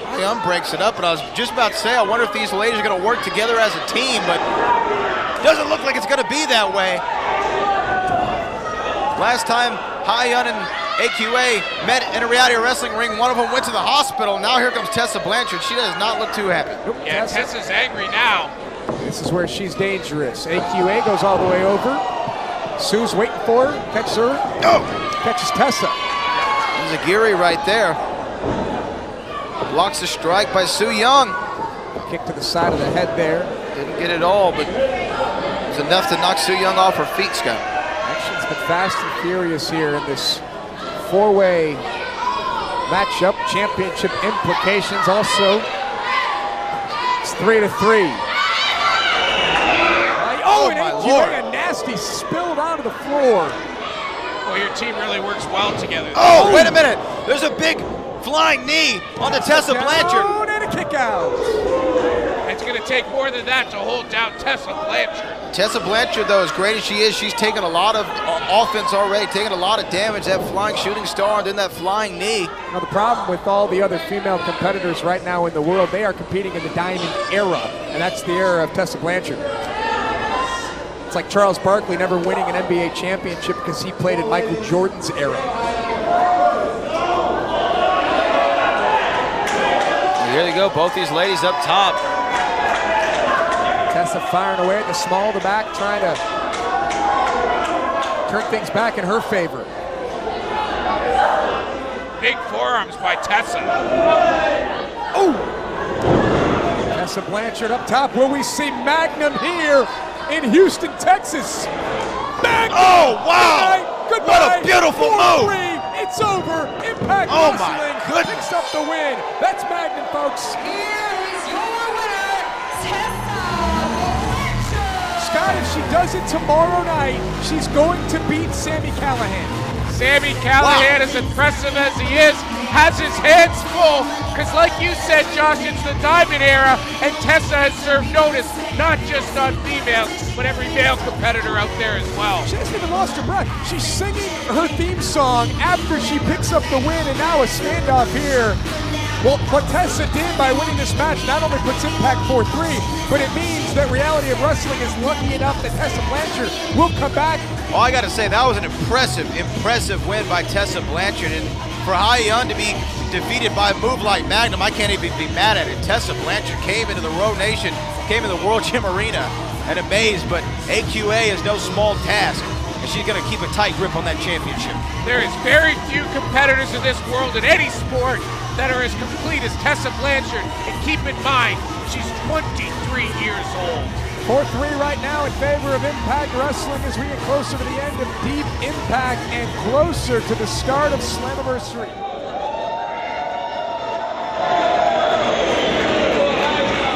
Ayan breaks it up, and I was just about to say, I wonder if these ladies are going to work together as a team, but it doesn't look like it's going to be that way. Last time Ayan and AQA met in a Reality of Wrestling ring, one of them went to the hospital. Now here comes Tessa Blanchard. She does not look too happy. Nope, yeah, Tessa's angry now. This is where she's dangerous. AQA goes all the way over. Sue's waiting for her, catches her. Oh! Catches Tessa. Zagiri right there. Blocks the strike by Su Yung. Kick to the side of the head there. Didn't get it all, but it was enough to knock Su Yung off her feet, Scott. Action's been fast and furious here in this 4-way matchup. Championship implications also 3-3. Oh, and my AQA, Lord. a nasty spilled onto the floor. Well, your team really works well together. Oh, wait a minute. There's a big flying knee on the Tessa Blanchard. Oh, and a kick out. It's going to take more than that to hold down Tessa Blanchard. Tessa Blanchard, though, as great as she is, she's taken a lot of offense already, taken a lot of damage. That flying shooting star and then that flying knee. Now, the problem with all the other female competitors right now in the world, they are competing in the diamond era, and that's the era of Tessa Blanchard. It's like Charles Barkley never winning an NBA championship because he played in Michael Jordan's era. Here they go, both these ladies up top. Tessa firing away at the small of the back, trying to turn things back in her favor. Big forearms by Tessa. Oh! Tessa Blanchard up top. Will we see Magnum here in Houston, Texas? Magnum! Oh, wow! Goodbye! What a beautiful move! It's over! Impact Oh, Wrestling my goodness. picks up the win. That's Magnum, folks. Here is your winner, Tessa Blanchard. Scott, if she does it tomorrow night, she's going to beat Sami Callihan. Sami Callihan, as impressive as he is, has his hands full. Because like you said, Josh, it's the Diamond era, and Tessa has served notice, not just on females, but every male competitor out there as well. She hasn't even lost her breath. She's singing her theme song after she picks up the win, and now a standoff here. Well, what Tessa did by winning this match not only puts Impact 4-3, but it means that Reality of Wrestling is lucky enough that Tessa Blanchard will come back. Well, I got to say, that was an impressive win by Tessa Blanchard. And for Haiyan to be defeated by a move like Magnum, I can't even be mad at it. Tessa Blanchard came into the Road Nation, came in the World Gym Arena and amazed, but AQA is no small task. And she's going to keep a tight grip on that championship. There is very few competitors in this world in any sport that are as complete as Tessa Blanchard. And keep in mind, she's 23 years old. 4-3 right now in favor of Impact Wrestling as we get closer to the end of Deep Impact and closer to the start of Slammiversary.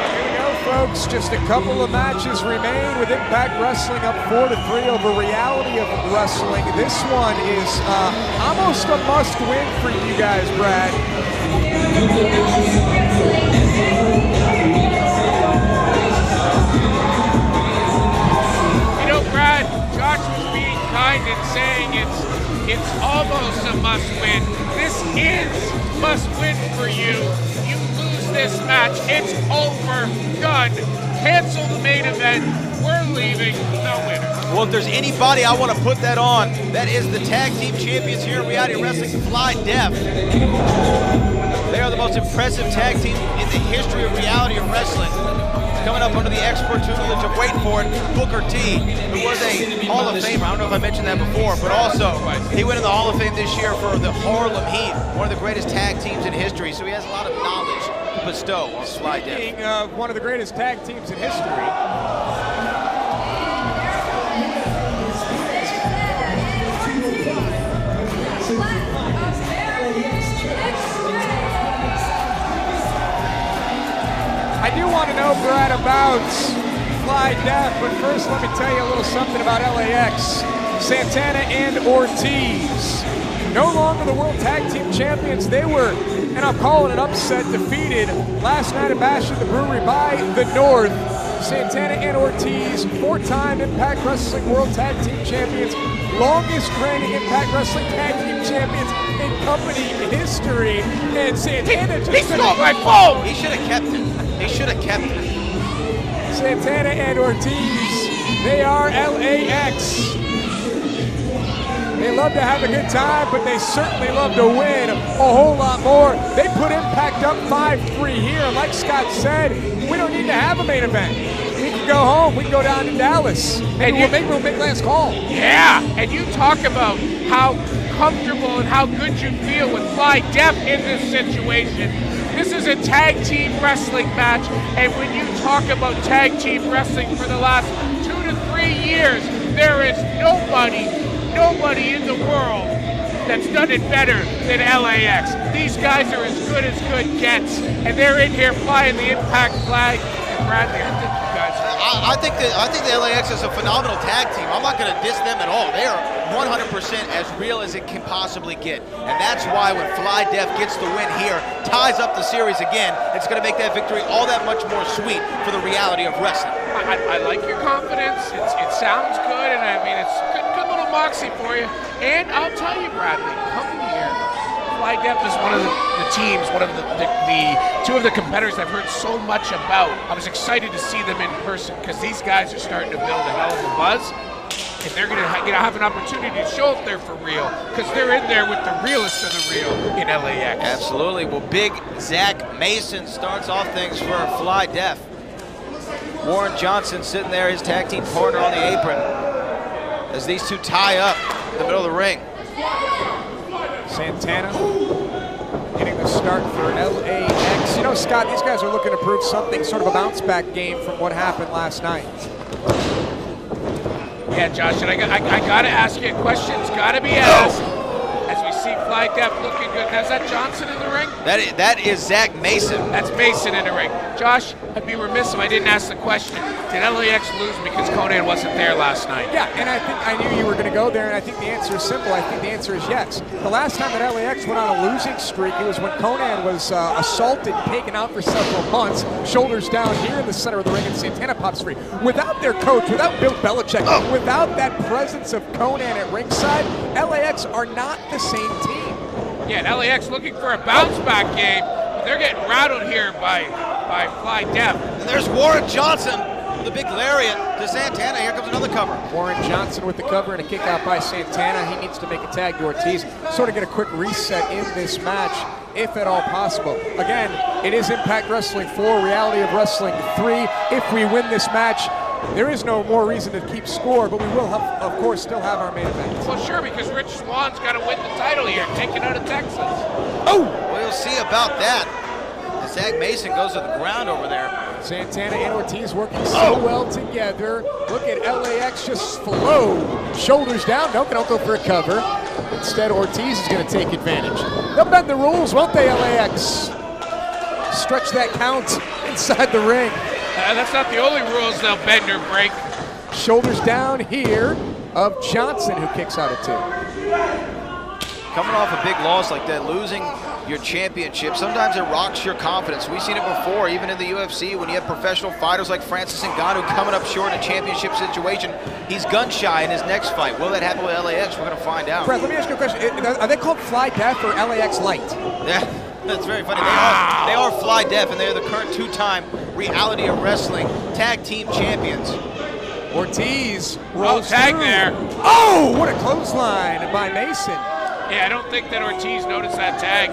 Here we go, folks. Just a couple of matches remain with Impact Wrestling up 4-3 over Reality of Wrestling. This one is almost a must-win for you guys, Brad. Brad, Josh was being kind and saying it's almost a must-win. This is must-win for you. You lose this match, it's over, done. Cancel the main event. We're leaving, no winner. Well, if there's anybody I want to put that on, that is the tag team champions here in Reality Wrestling, Fly Def. They are the most impressive tag team in the history of Reality Wrestling. Coming up under the expert tutelage of, wait for it, Booker T, who was a Hall of Famer. I don't know if I mentioned that before, but also he went in the Hall of Fame this year for the Harlem Heat, one of the greatest tag teams in history, so he has a lot of knowledge to bestow on Fly Def. Speaking of one of the greatest tag teams in history, I do want to know, Brad, about Fly Def, but first let me tell you a little something about LAX. Santana and Ortiz, no longer the World Tag Team Champions. They were, and I'm calling it upset, defeated last night at Bash at the Brewery by the North. Santana and Ortiz, four-time Impact Wrestling World Tag Team Champions, longest reigning Impact Wrestling Tag Team Champions in company history. And Santana just... He stole my phone! He should have kept it. He should have kept it. Santana and Ortiz, they are LAX. They love to have a good time, but they certainly love to win a whole lot more. They put Impact up 5-3 here. Like Scott said, we don't need to have a main event. We can go home. We can go down to Dallas. Maybe we'll make last call. Yeah, and you talk about how comfortable and how good you feel with Fly Def in this situation. This is a tag team wrestling match, and when you talk about tag team wrestling for the last 2 to 3 years, there is nobody in the world that's done it better than LAX. These guys are as good gets, and they're in here flying the Impact flag. Bradley, I think you guys are... I think the LAX is a phenomenal tag team. I'm not going to diss them at all. They are 100% as real as it can possibly get. And that's why when Fly Def gets the win here, ties up the series again, it's going to make that victory all that much more sweet for the reality of wrestling. I like your confidence. It sounds good, and I mean, it's good little moxie for you. And I'll tell you, Bradley, coming here, Fly Def is one of the teams, one of the two of the competitors I've heard so much about. I was excited to see them in person because these guys are starting to build a hell of a buzz. And they're going to have an opportunity to show if they're for real, because they're in there with the realest of the real in LAX. Absolutely. Well, big Zach Mason starts off things for Fly Def. Warren Johnson sitting there, his tag team partner on the apron, as these two tie up in the middle of the ring. Santana getting the start for LAX. You know, Scott, these guys are looking to prove something, sort of a bounce-back game from what happened last night. Yeah, Josh, and I got to ask you a question. It's got to be asked. As we see Fly Def looking good. Now, is that Johnson in the ring? That is Zach Mason. That's Mason in the ring. Josh, I'd be remiss if I didn't ask the question. Did LAX lose because Konnan wasn't there last night? Yeah, and I think I knew you were going to go there, and I think the answer is simple. I think the answer is yes. The last time that LAX went on a losing streak, it was when Konnan was assaulted and taken out for several months, shoulders down here in the center of the ring, and Santana pops free. Without their coach, without Bill Belichick, without that presence of Konnan at ringside, LAX are not the same team. Yeah, and LAX looking for a bounce-back game, but they're getting rattled here by Fly Def. And there's Warren Johnson with a big lariat to Santana. Here comes another cover. Warren Johnson with the cover and a kick out by Santana. He needs to make a tag to Ortiz, sort of get a quick reset in this match, if at all possible. Again, it is Impact Wrestling 4, Reality of Wrestling 3. If we win this match, there is no more reason to keep score, but we will, of course, still have our main event. Well, sure, because Rich Swann's got to win the title here, take it out of Texas. Oh! We'll see about that. Zach Mason goes to the ground over there. Santana and Ortiz working so well together. Look at LAX just flow. Shoulders down. No, don't go for a cover. Instead, Ortiz is going to take advantage. They'll bend the rules, won't they, LAX? Stretch that count inside the ring. That's not the only rules they'll bend or break. Shoulders down here of Johnson, who kicks out at 2. Coming off a big loss like that, losing your championship, sometimes it rocks your confidence. We've seen it before, even in the UFC, when you have professional fighters like Francis Ngannou coming up short in a championship situation. He's gun-shy in his next fight. Will that happen with LAX? We're going to find out. Brad, let me ask you a question. Are they called Fly Def or LAX Light? Yeah, that's very funny. They are Fly Def, and they're the current two-time Reality of Wrestling Tag Team Champions. Ortiz rolls tag through. there. Oh, what a clothesline by Mason. Yeah, I don't think that Ortiz noticed that tag.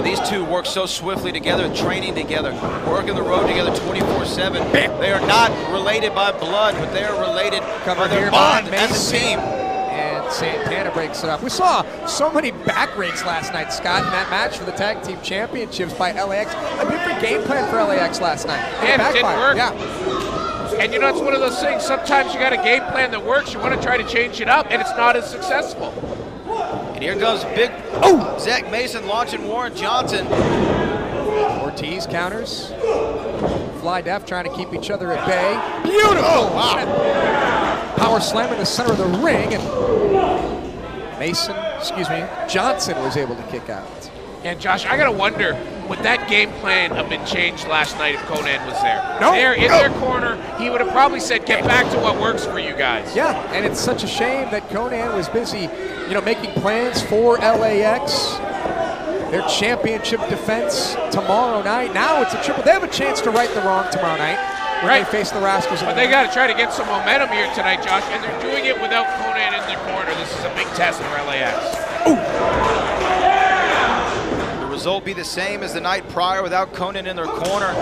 These two work so swiftly together, training together, working the road together 24/7. They are not related by blood, but they are related by their bond as a team. And Santana breaks it up. We saw so many back rakes last night, Scott, in that match for the Tag Team Championships by LAX. A different game plan for LAX last night. And it didn't work. Yeah. And you know, it's one of those things, sometimes you got a game plan that works, you want to try to change it up, and it's not as successful. And here goes big Zach Mason launching Warren Johnson. Ortiz counters. Fly Def trying to keep each other at bay. Beautiful! Power slam in the center of the ring, and Johnson was able to kick out. And Josh, I gotta wonder, would that game plan have been changed last night if Konnan was there? No. There in their corner, he would have probably said, get back to what works for you guys. Yeah, and it's such a shame that Konnan was busy, making plans for LAX. Their championship defense tomorrow night. Now it's a triple. They have a chance to right the wrong tomorrow night when they face the Rascals. But they got to try to get some momentum here tonight, Josh, and they're doing it without Konnan in their corner. This is a big test for LAX. Result be the same as the night prior without Konnan in their corner.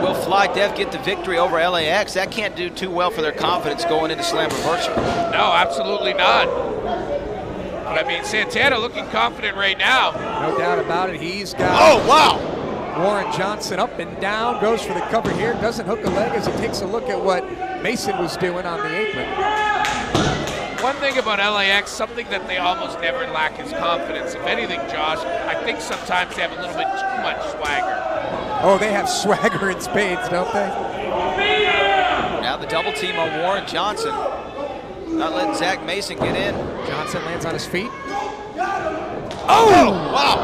Will Fly Def get the victory over LAX? That can't do too well for their confidence going into Slammiversary. No, absolutely not. But I mean, Santana looking confident right now. No doubt about it. He's got Warren Johnson up and down, goes for the cover here, doesn't hook a leg as he takes a look at what Mason was doing on the apron. One thing about LAX, something that they almost never lack is confidence. If anything, Josh, I think sometimes they have a little bit too much swagger. Oh, they have swagger in spades, don't they? Now the double team on Warren Johnson. Not letting Zach Mason get in. Johnson lands on his feet. Oh, wow.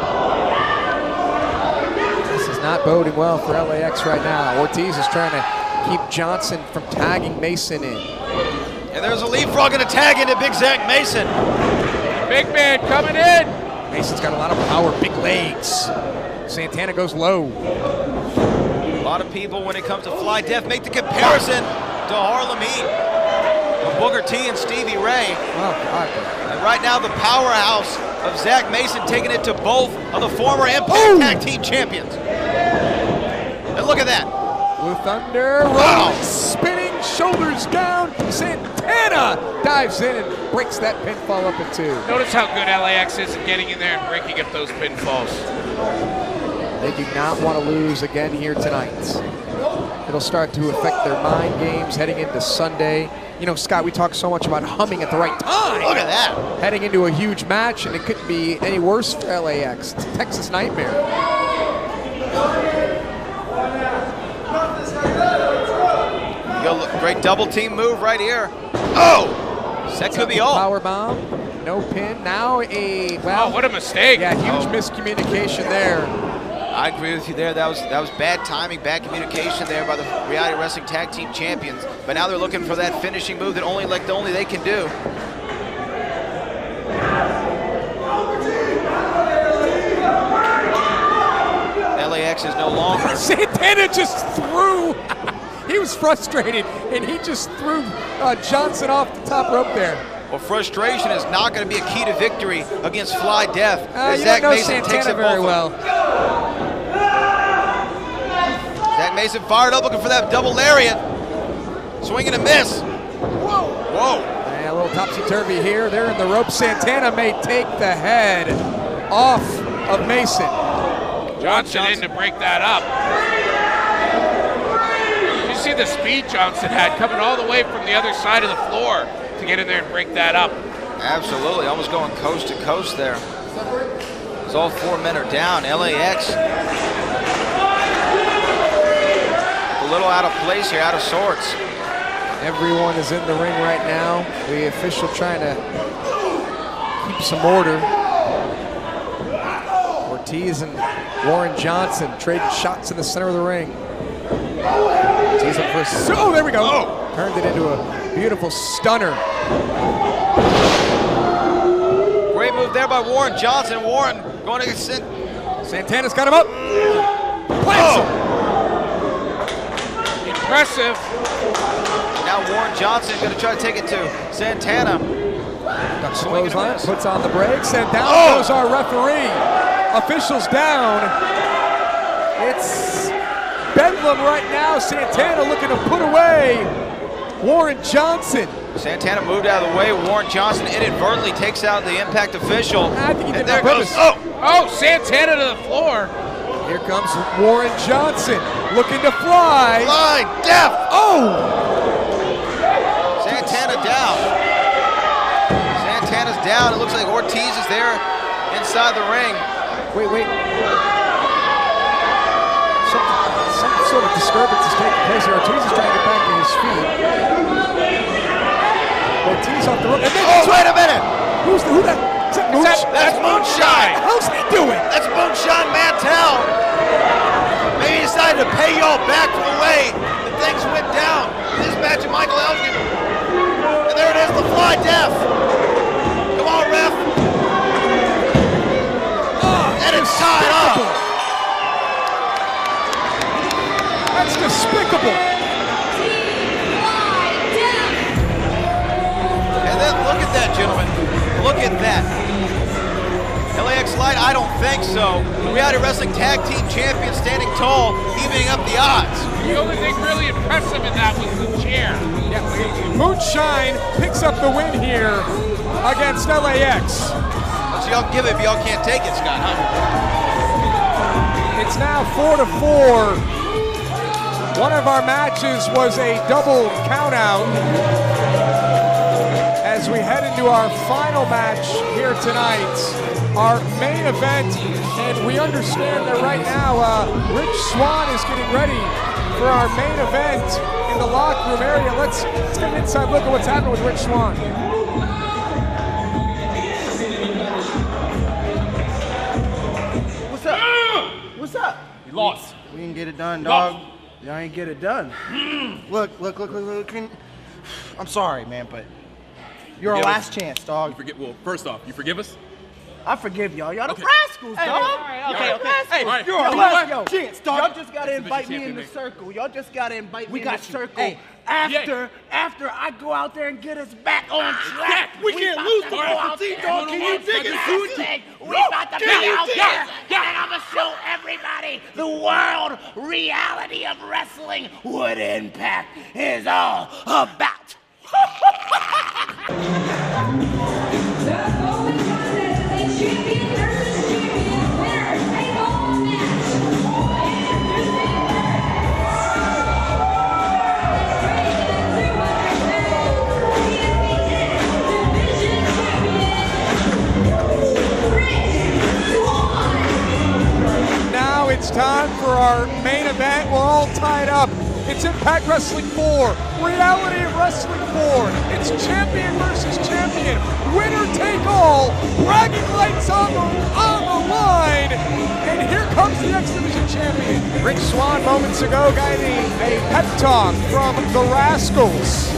This is not boding well for LAX right now. Ortiz is trying to keep Johnson from tagging Mason in. And there's a leapfrog and a tag into Big Zach Mason. Big man coming in. Mason's got a lot of power, big legs. Santana goes low. A lot of people, when it comes to Fly Death, make the comparison to Harlem Heat. Booker T and Stevie Ray. Oh, God. And right now, the powerhouse of Zach Mason taking it to both of the former Impact Tag Team Champions. And look at that. Blue Thunder, rolling, spinning, shoulders down. Santana dives in and breaks that pinfall up in two. Notice how good LAX is at getting in there and breaking up those pinfalls. They do not want to lose again here tonight. It'll start to affect their mind games heading into Sunday. You know, Scott, we talk so much about humming at the right time. Look at that. Heading into a huge match, and it couldn't be any worse for LAX. It's a Texas nightmare. Great double team move right here. Oh! That could be all. Power bomb, no pin. Now a, wow. Oh, what a mistake. Yeah, huge miscommunication there. I agree with you there. That was bad timing, bad communication there by the Reality Wrestling Tag Team Champions. But now they're looking for that finishing move that only they can do. LAX is no longer. Santana just threw. He was frustrated, and he just threw Johnson off the top rope there. Well, frustration is not going to be a key to victory against Fly Death. You don't know Santana very well. Zach Mason fired up, looking for that double lariat. Swing and a miss. Whoa. Whoa. And a little topsy-turvy here. They're in the rope. Santana may take the head off of Mason. Johnson in to break that up. You see the speed Johnson had coming all the way from the other side of the floor to get in there and break that up. Absolutely, almost going coast to coast there. As all four men are down, LAX a little out of place here, out of sorts. Everyone is in the ring right now. The official trying to keep some order. Ortiz and Warren Johnson trading shots in the center of the ring. Ortiz up for a, oh, there we go. Oh. Turned it into a beautiful stunner. Great move there by Warren Johnson. Warren going to Santana's got him up. Plants him. Impressive. Now Warren Johnson is going to try to take it to Santana. Ducks clothesline, puts on the brakes, and down goes our referee. Officials down. It's bedlam right now. Santana looking to put away Warren Johnson. Santana moved out of the way. Warren Johnson inadvertently takes out the Impact official. I think he did there that goes. Oh, Santana to the floor. Here comes Warren Johnson looking to fly. Fly Death. Oh! Santana down. Santana's down. It looks like Ortiz is there inside the ring. Wait. Some sort of disturbance is taking place here. Ortiz is trying to get back to his feet. Ortiz off the rope. And then wait a minute! Who that? That's Moonshine! How's he doing? That's Moonshine Mantell! Maybe he decided to pay y'all back for the way that things went down in this match of Michael Elgin. And there it is, the Fly Death. Come on, ref. And it's tied up. That's despicable. And then look at that, gentlemen. Look at that. LAX Light, I don't think so. Reality Wrestling Tag Team Champion standing tall, evening up the odds. The only thing really impressive in that was the chair. Yeah, Moonshine picks up the win here against LAX. So y'all give it, but y'all can't take it, Scott, huh? It's now 4-4. One of our matches was a double countout. As we head into our final match here tonight, our main event, and we understand that right now Rich Swann is getting ready for our main event in the locker room area. Let's get an inside look at what's happening with Rich Swann. What's up? What's up? You lost. We didn't get it done, dog. Y'all ain't get it done. Look. I'm sorry, man, but you're our last chance, dog. Well, first off, you forgive us? I forgive y'all. Y'all Okay. the rascals, dog. Hey, You're our last chance, dog. Y'all just gotta invite me in the circle. Y'all just gotta invite me in the circle. After I go out there and get us back on track. We can't lose to go out there, dog. Can you dig it? We about to be out there, and I'm gonna show everybody the world reality of wrestling, what Impact is all about. Now it's time for our main event. We're all tied up. It's Impact Wrestling 4, Reality of Wrestling 4. It's champion versus champion, winner take all, bragging rights on the line. And here comes the X Division champion. Rich Swann moments ago got a pep talk from the Rascals.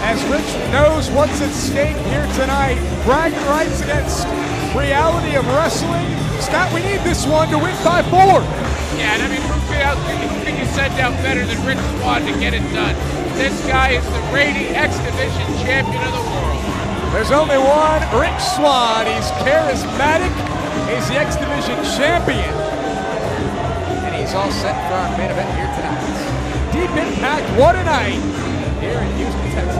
As Rich knows what's at stake here tonight, bragging rights against Reality of Wrestling. Scott, we need this one to win by 4. Yeah, and I mean, who can you send out better than Rich Swann to get it done? This guy is the reigning X Division champion of the world. There's only one, Rich Swann. He's charismatic. He's the X Division champion. And he's all set for our main event here tonight. Deep Impact, what a night here in Houston, Texas.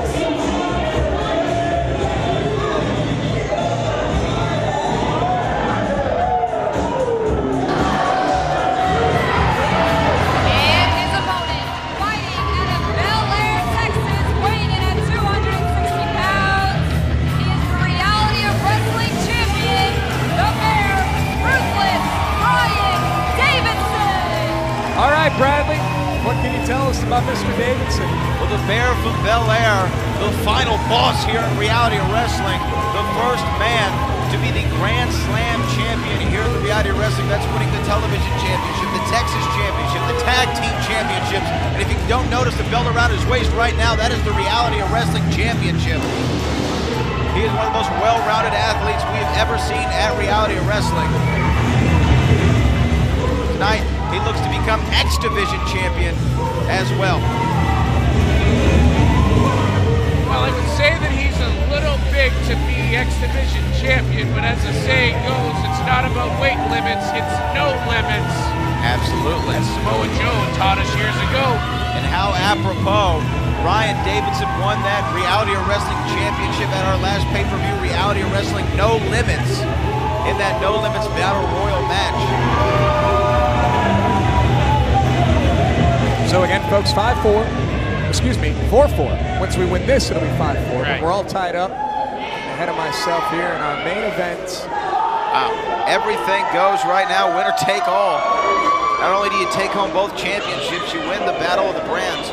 All right, Bradley, what can you tell us about Mr. Davidson? Well, the Bear from Bel Air, the final boss here in Reality of Wrestling, the first man to be the Grand Slam champion here in the Reality of Wrestling. That's winning the television championship, the Texas championship, the tag team championships. And if you don't notice the belt around his waist right now, that is the Reality of Wrestling championship. He is one of the most well-rounded athletes we have ever seen at Reality of Wrestling. Tonight, he looks to become X Division champion as well. Well, I would say that he's a little big to be X Division champion, but as the saying goes, it's not about weight limits, it's no limits. Absolutely. As Samoa Joe taught us years ago. And how apropos, Ryan Davidson won that Reality of Wrestling championship at our last pay-per-view, Reality of Wrestling No Limits, in that No Limits Battle Royal match. So again, folks, 5-4. Excuse me, 4-4. Once we win this, it'll be 5-4. Right. We're all tied up. Ahead of myself here in our main event. Wow, everything goes right now, winner take all. Not only do you take home both championships, you win the Battle of the Brands.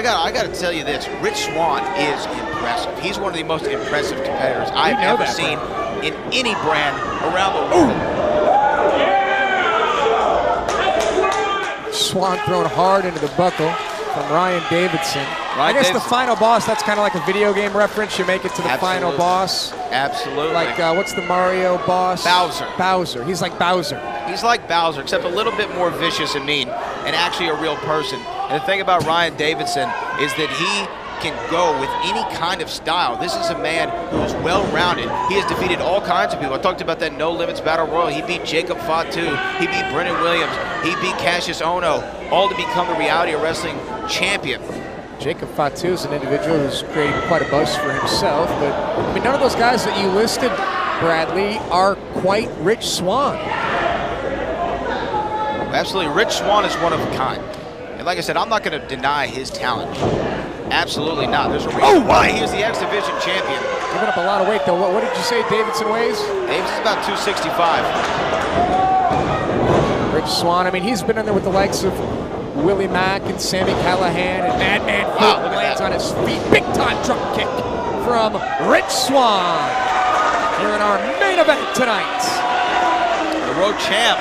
I got to tell you this, Rich Swann is impressive. He's one of the most impressive competitors I've ever seen in any brand around the world. Swann thrown hard into the buckle from Ryan Davidson. I guess the final boss, that's kind of like a video game reference. You make it to the final boss. Absolutely. Like, what's the Mario boss? Bowser. Bowser. He's like Bowser. He's like Bowser, except a little bit more vicious and mean, and actually a real person. And the thing about Ryan Davidson is that he can go with any kind of style. This is a man who is well-rounded. He has defeated all kinds of people. I talked about that No Limits Battle Royal. He beat Jacob Fatu. He beat Brennan Williams. He beat Cassius Ohno, all to become the Reality of Wrestling champion. Jacob Fatu is an individual who's created quite a buzz for himself, but I mean, none of those guys that you listed, Bradley, are quite Rich Swann. Absolutely, Rich Swann is one of a kind. And like I said, I'm not going to deny his talent. Absolutely not. There's a reason why he is the X Division champion. Giving up a lot of weight, though. What did you say Davidson weighs? Davidson's about 265. Rich Swann, I mean, he's been in there with the likes of Willie Mack and Sami Callihan, and Madman Fulton lands on his feet. Big-time drop kick from Rich Swann here in our main event tonight. The road champ.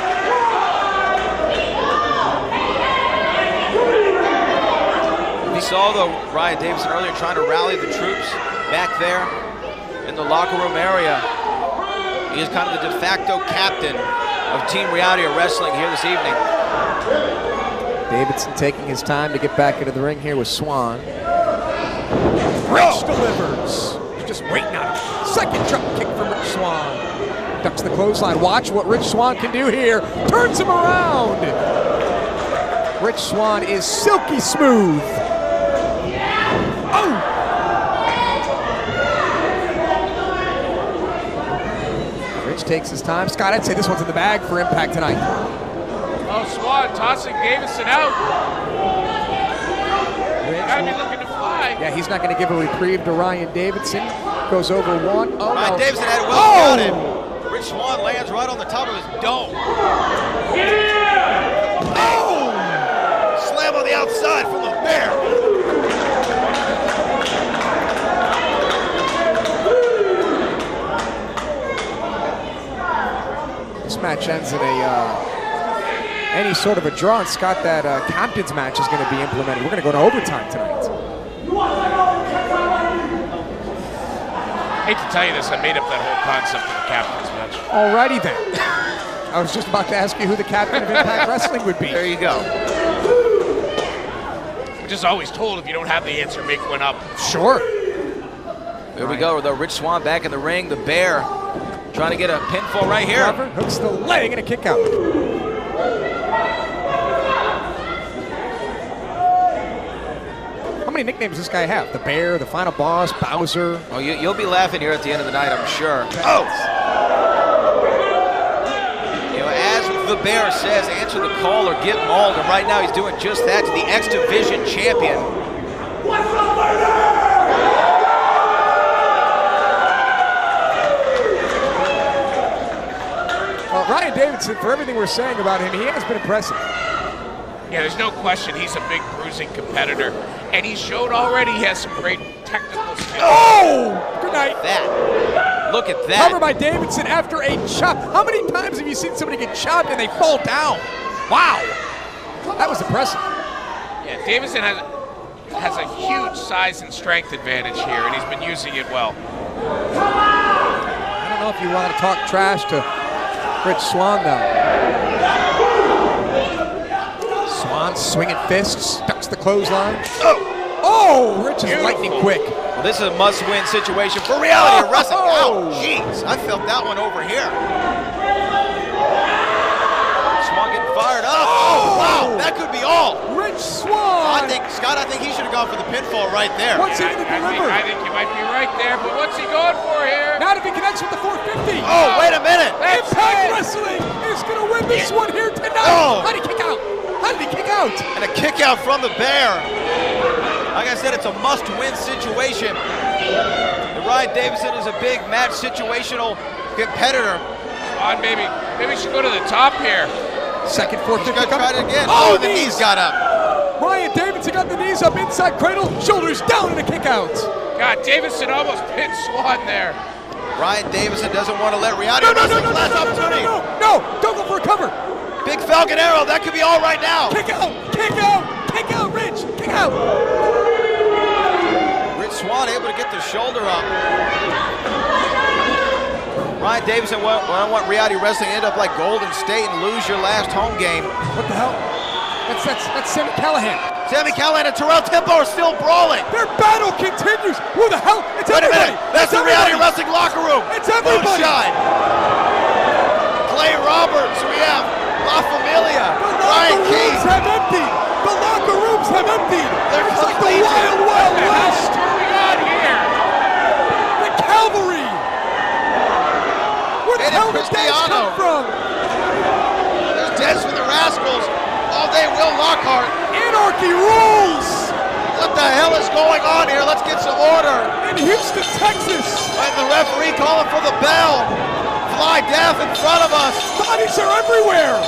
We saw, though, Ryan Davidson earlier trying to rally the troops back there in the locker room area. He is kind of the de facto captain of Team Reality of Wrestling here this evening. Davidson taking his time to get back into the ring here with Swann. Rich delivers. He's just waiting on it. Second drop kick from Rich Swann. Ducks the clothesline. Watch what Rich Swann can do here. Turns him around. Rich Swann is silky smooth. Oh! Rich takes his time. Scott, I'd say this one's in the bag for Impact tonight. Oh, Swann tossing Davidson out. Gotta be looking to fly. Yeah, he's not going to give a reprieve to Ryan Davidson. Goes over one. Oh, Ryan no. Davidson had it well counted. Rich Swann lands right on the top of his dome. Yeah! Oh! Slam on the outside from the bear. This match ends in any sort of a draw, and Scott, that Compton's match is going to be implemented. We're going to go to overtime tonight. I hate to tell you this, I made up that whole concept of the captain's match. Alrighty then. I was just about to ask you who the captain of Impact Wrestling would be. There you go. I'm just always told if you don't have the answer, make one up. Sure. There we go. The Rich Swann back in the ring. The Bear trying to get a pinfall right here. Cover, hooks the leg and a kick out. How many nicknames does this guy have? The Bear, the Final Boss, Bowser. Oh, you'll be laughing here at the end of the night, I'm sure. Oh! You know, as the Bear says, answer the call or get mauled, and right now he's doing just that to the X Division champion. What's up, baby? Well, Ryan Davidson, for everything we're saying about him, he has been impressive. Yeah, there's no question he's a big bruising competitor. And he showed already he has some great technical skills. Oh! Good night. Look at that. Cover by Davidson after a chop. How many times have you seen somebody get chopped and they fall down? Wow. That was impressive. Yeah, Davidson has a huge size and strength advantage here, and he's been using it well. I don't know if you want to talk trash to Rich Swann, though. Swann swinging fists, ducks the clothesline. Oh, Rich is lightning quick. Well, this is a must-win situation for Reality of Wrestling. Oh, jeez, I felt that one over here. Swann getting fired up. Oh, wow, that could be all. Rich Swann. Scott, I think he should have gone for the pinfall right there. What's he going to deliver? I think you might be right there, but what's he going for here? Not if he connects with the 450. Oh, wait a minute. Impact Wrestling is going to win this one here tonight. Oh. How did he kick out? How did he kick out? And a kick out from the Bear. Like I said, it's a must-win situation. Ryan Davidson is a big match situational competitor. Come on, maybe we should go to the top here. Second 450. He's gonna try it again. Oh, the knees got up. Ryan Davidson got the knees up inside cradle, shoulders down and a kick out. God, Davidson almost pinned Swann there. Ryan Davidson doesn't want to let Reality Wrestling's last opportunity. No, don't go for a cover. Big Falcon Arrow, that could be all right now. Kick out, Rich, kick out. Rich Swann able to get the shoulder up. Ryan Davidson, well, I don't want Reality Wrestling to end up like Golden State and lose your last home game. What the hell? That's Sami Callihan. Sami Callihan and Terrell Timpo are still brawling. Their battle continues. Who the hell? It's Wait everybody. a minute. That's the Reality Wrestling locker room. It's everybody. Moonshine. Clay Roberts. We have La Familia. Ryan Keith. The locker rooms have emptied. The locker rooms have emptied. It's like the Wild Wild West. What's going on here? The Cavalry. Where the hell did Dez come from? There's Dez from the Rascals. All day Will Lockhart. Anarchy rules. What the hell is going on here? Let's get some order. In Houston, Texas. And the referee calling for the bell. Fly Death in front of us. Bodies are everywhere.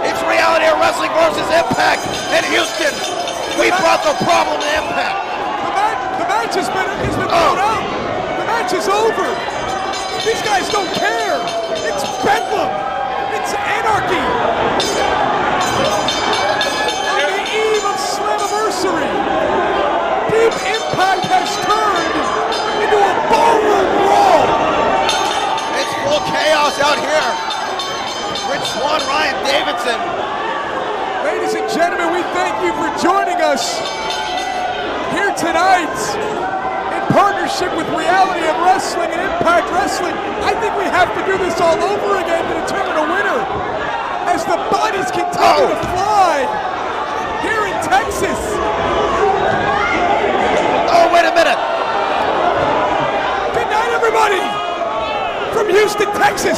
It's Reality Wrestling versus Impact in Houston. We brought the problem to Impact. The match has been thrown out. The match is over. These guys don't care. It's bedlam. It's anarchy. On the eve of Slammiversary, Deep Impact has turned into a ballroom brawl. It's full chaos out here. Rich Swann, Ryan Davidson. Ladies and gentlemen, we thank you for joining us here tonight in partnership with Reality of Wrestling and Impact Wrestling. I think we have to do this all over again to determine a winner as the bodies continue to fly here in Texas. Oh, wait a minute. Good night, everybody, from Houston, Texas.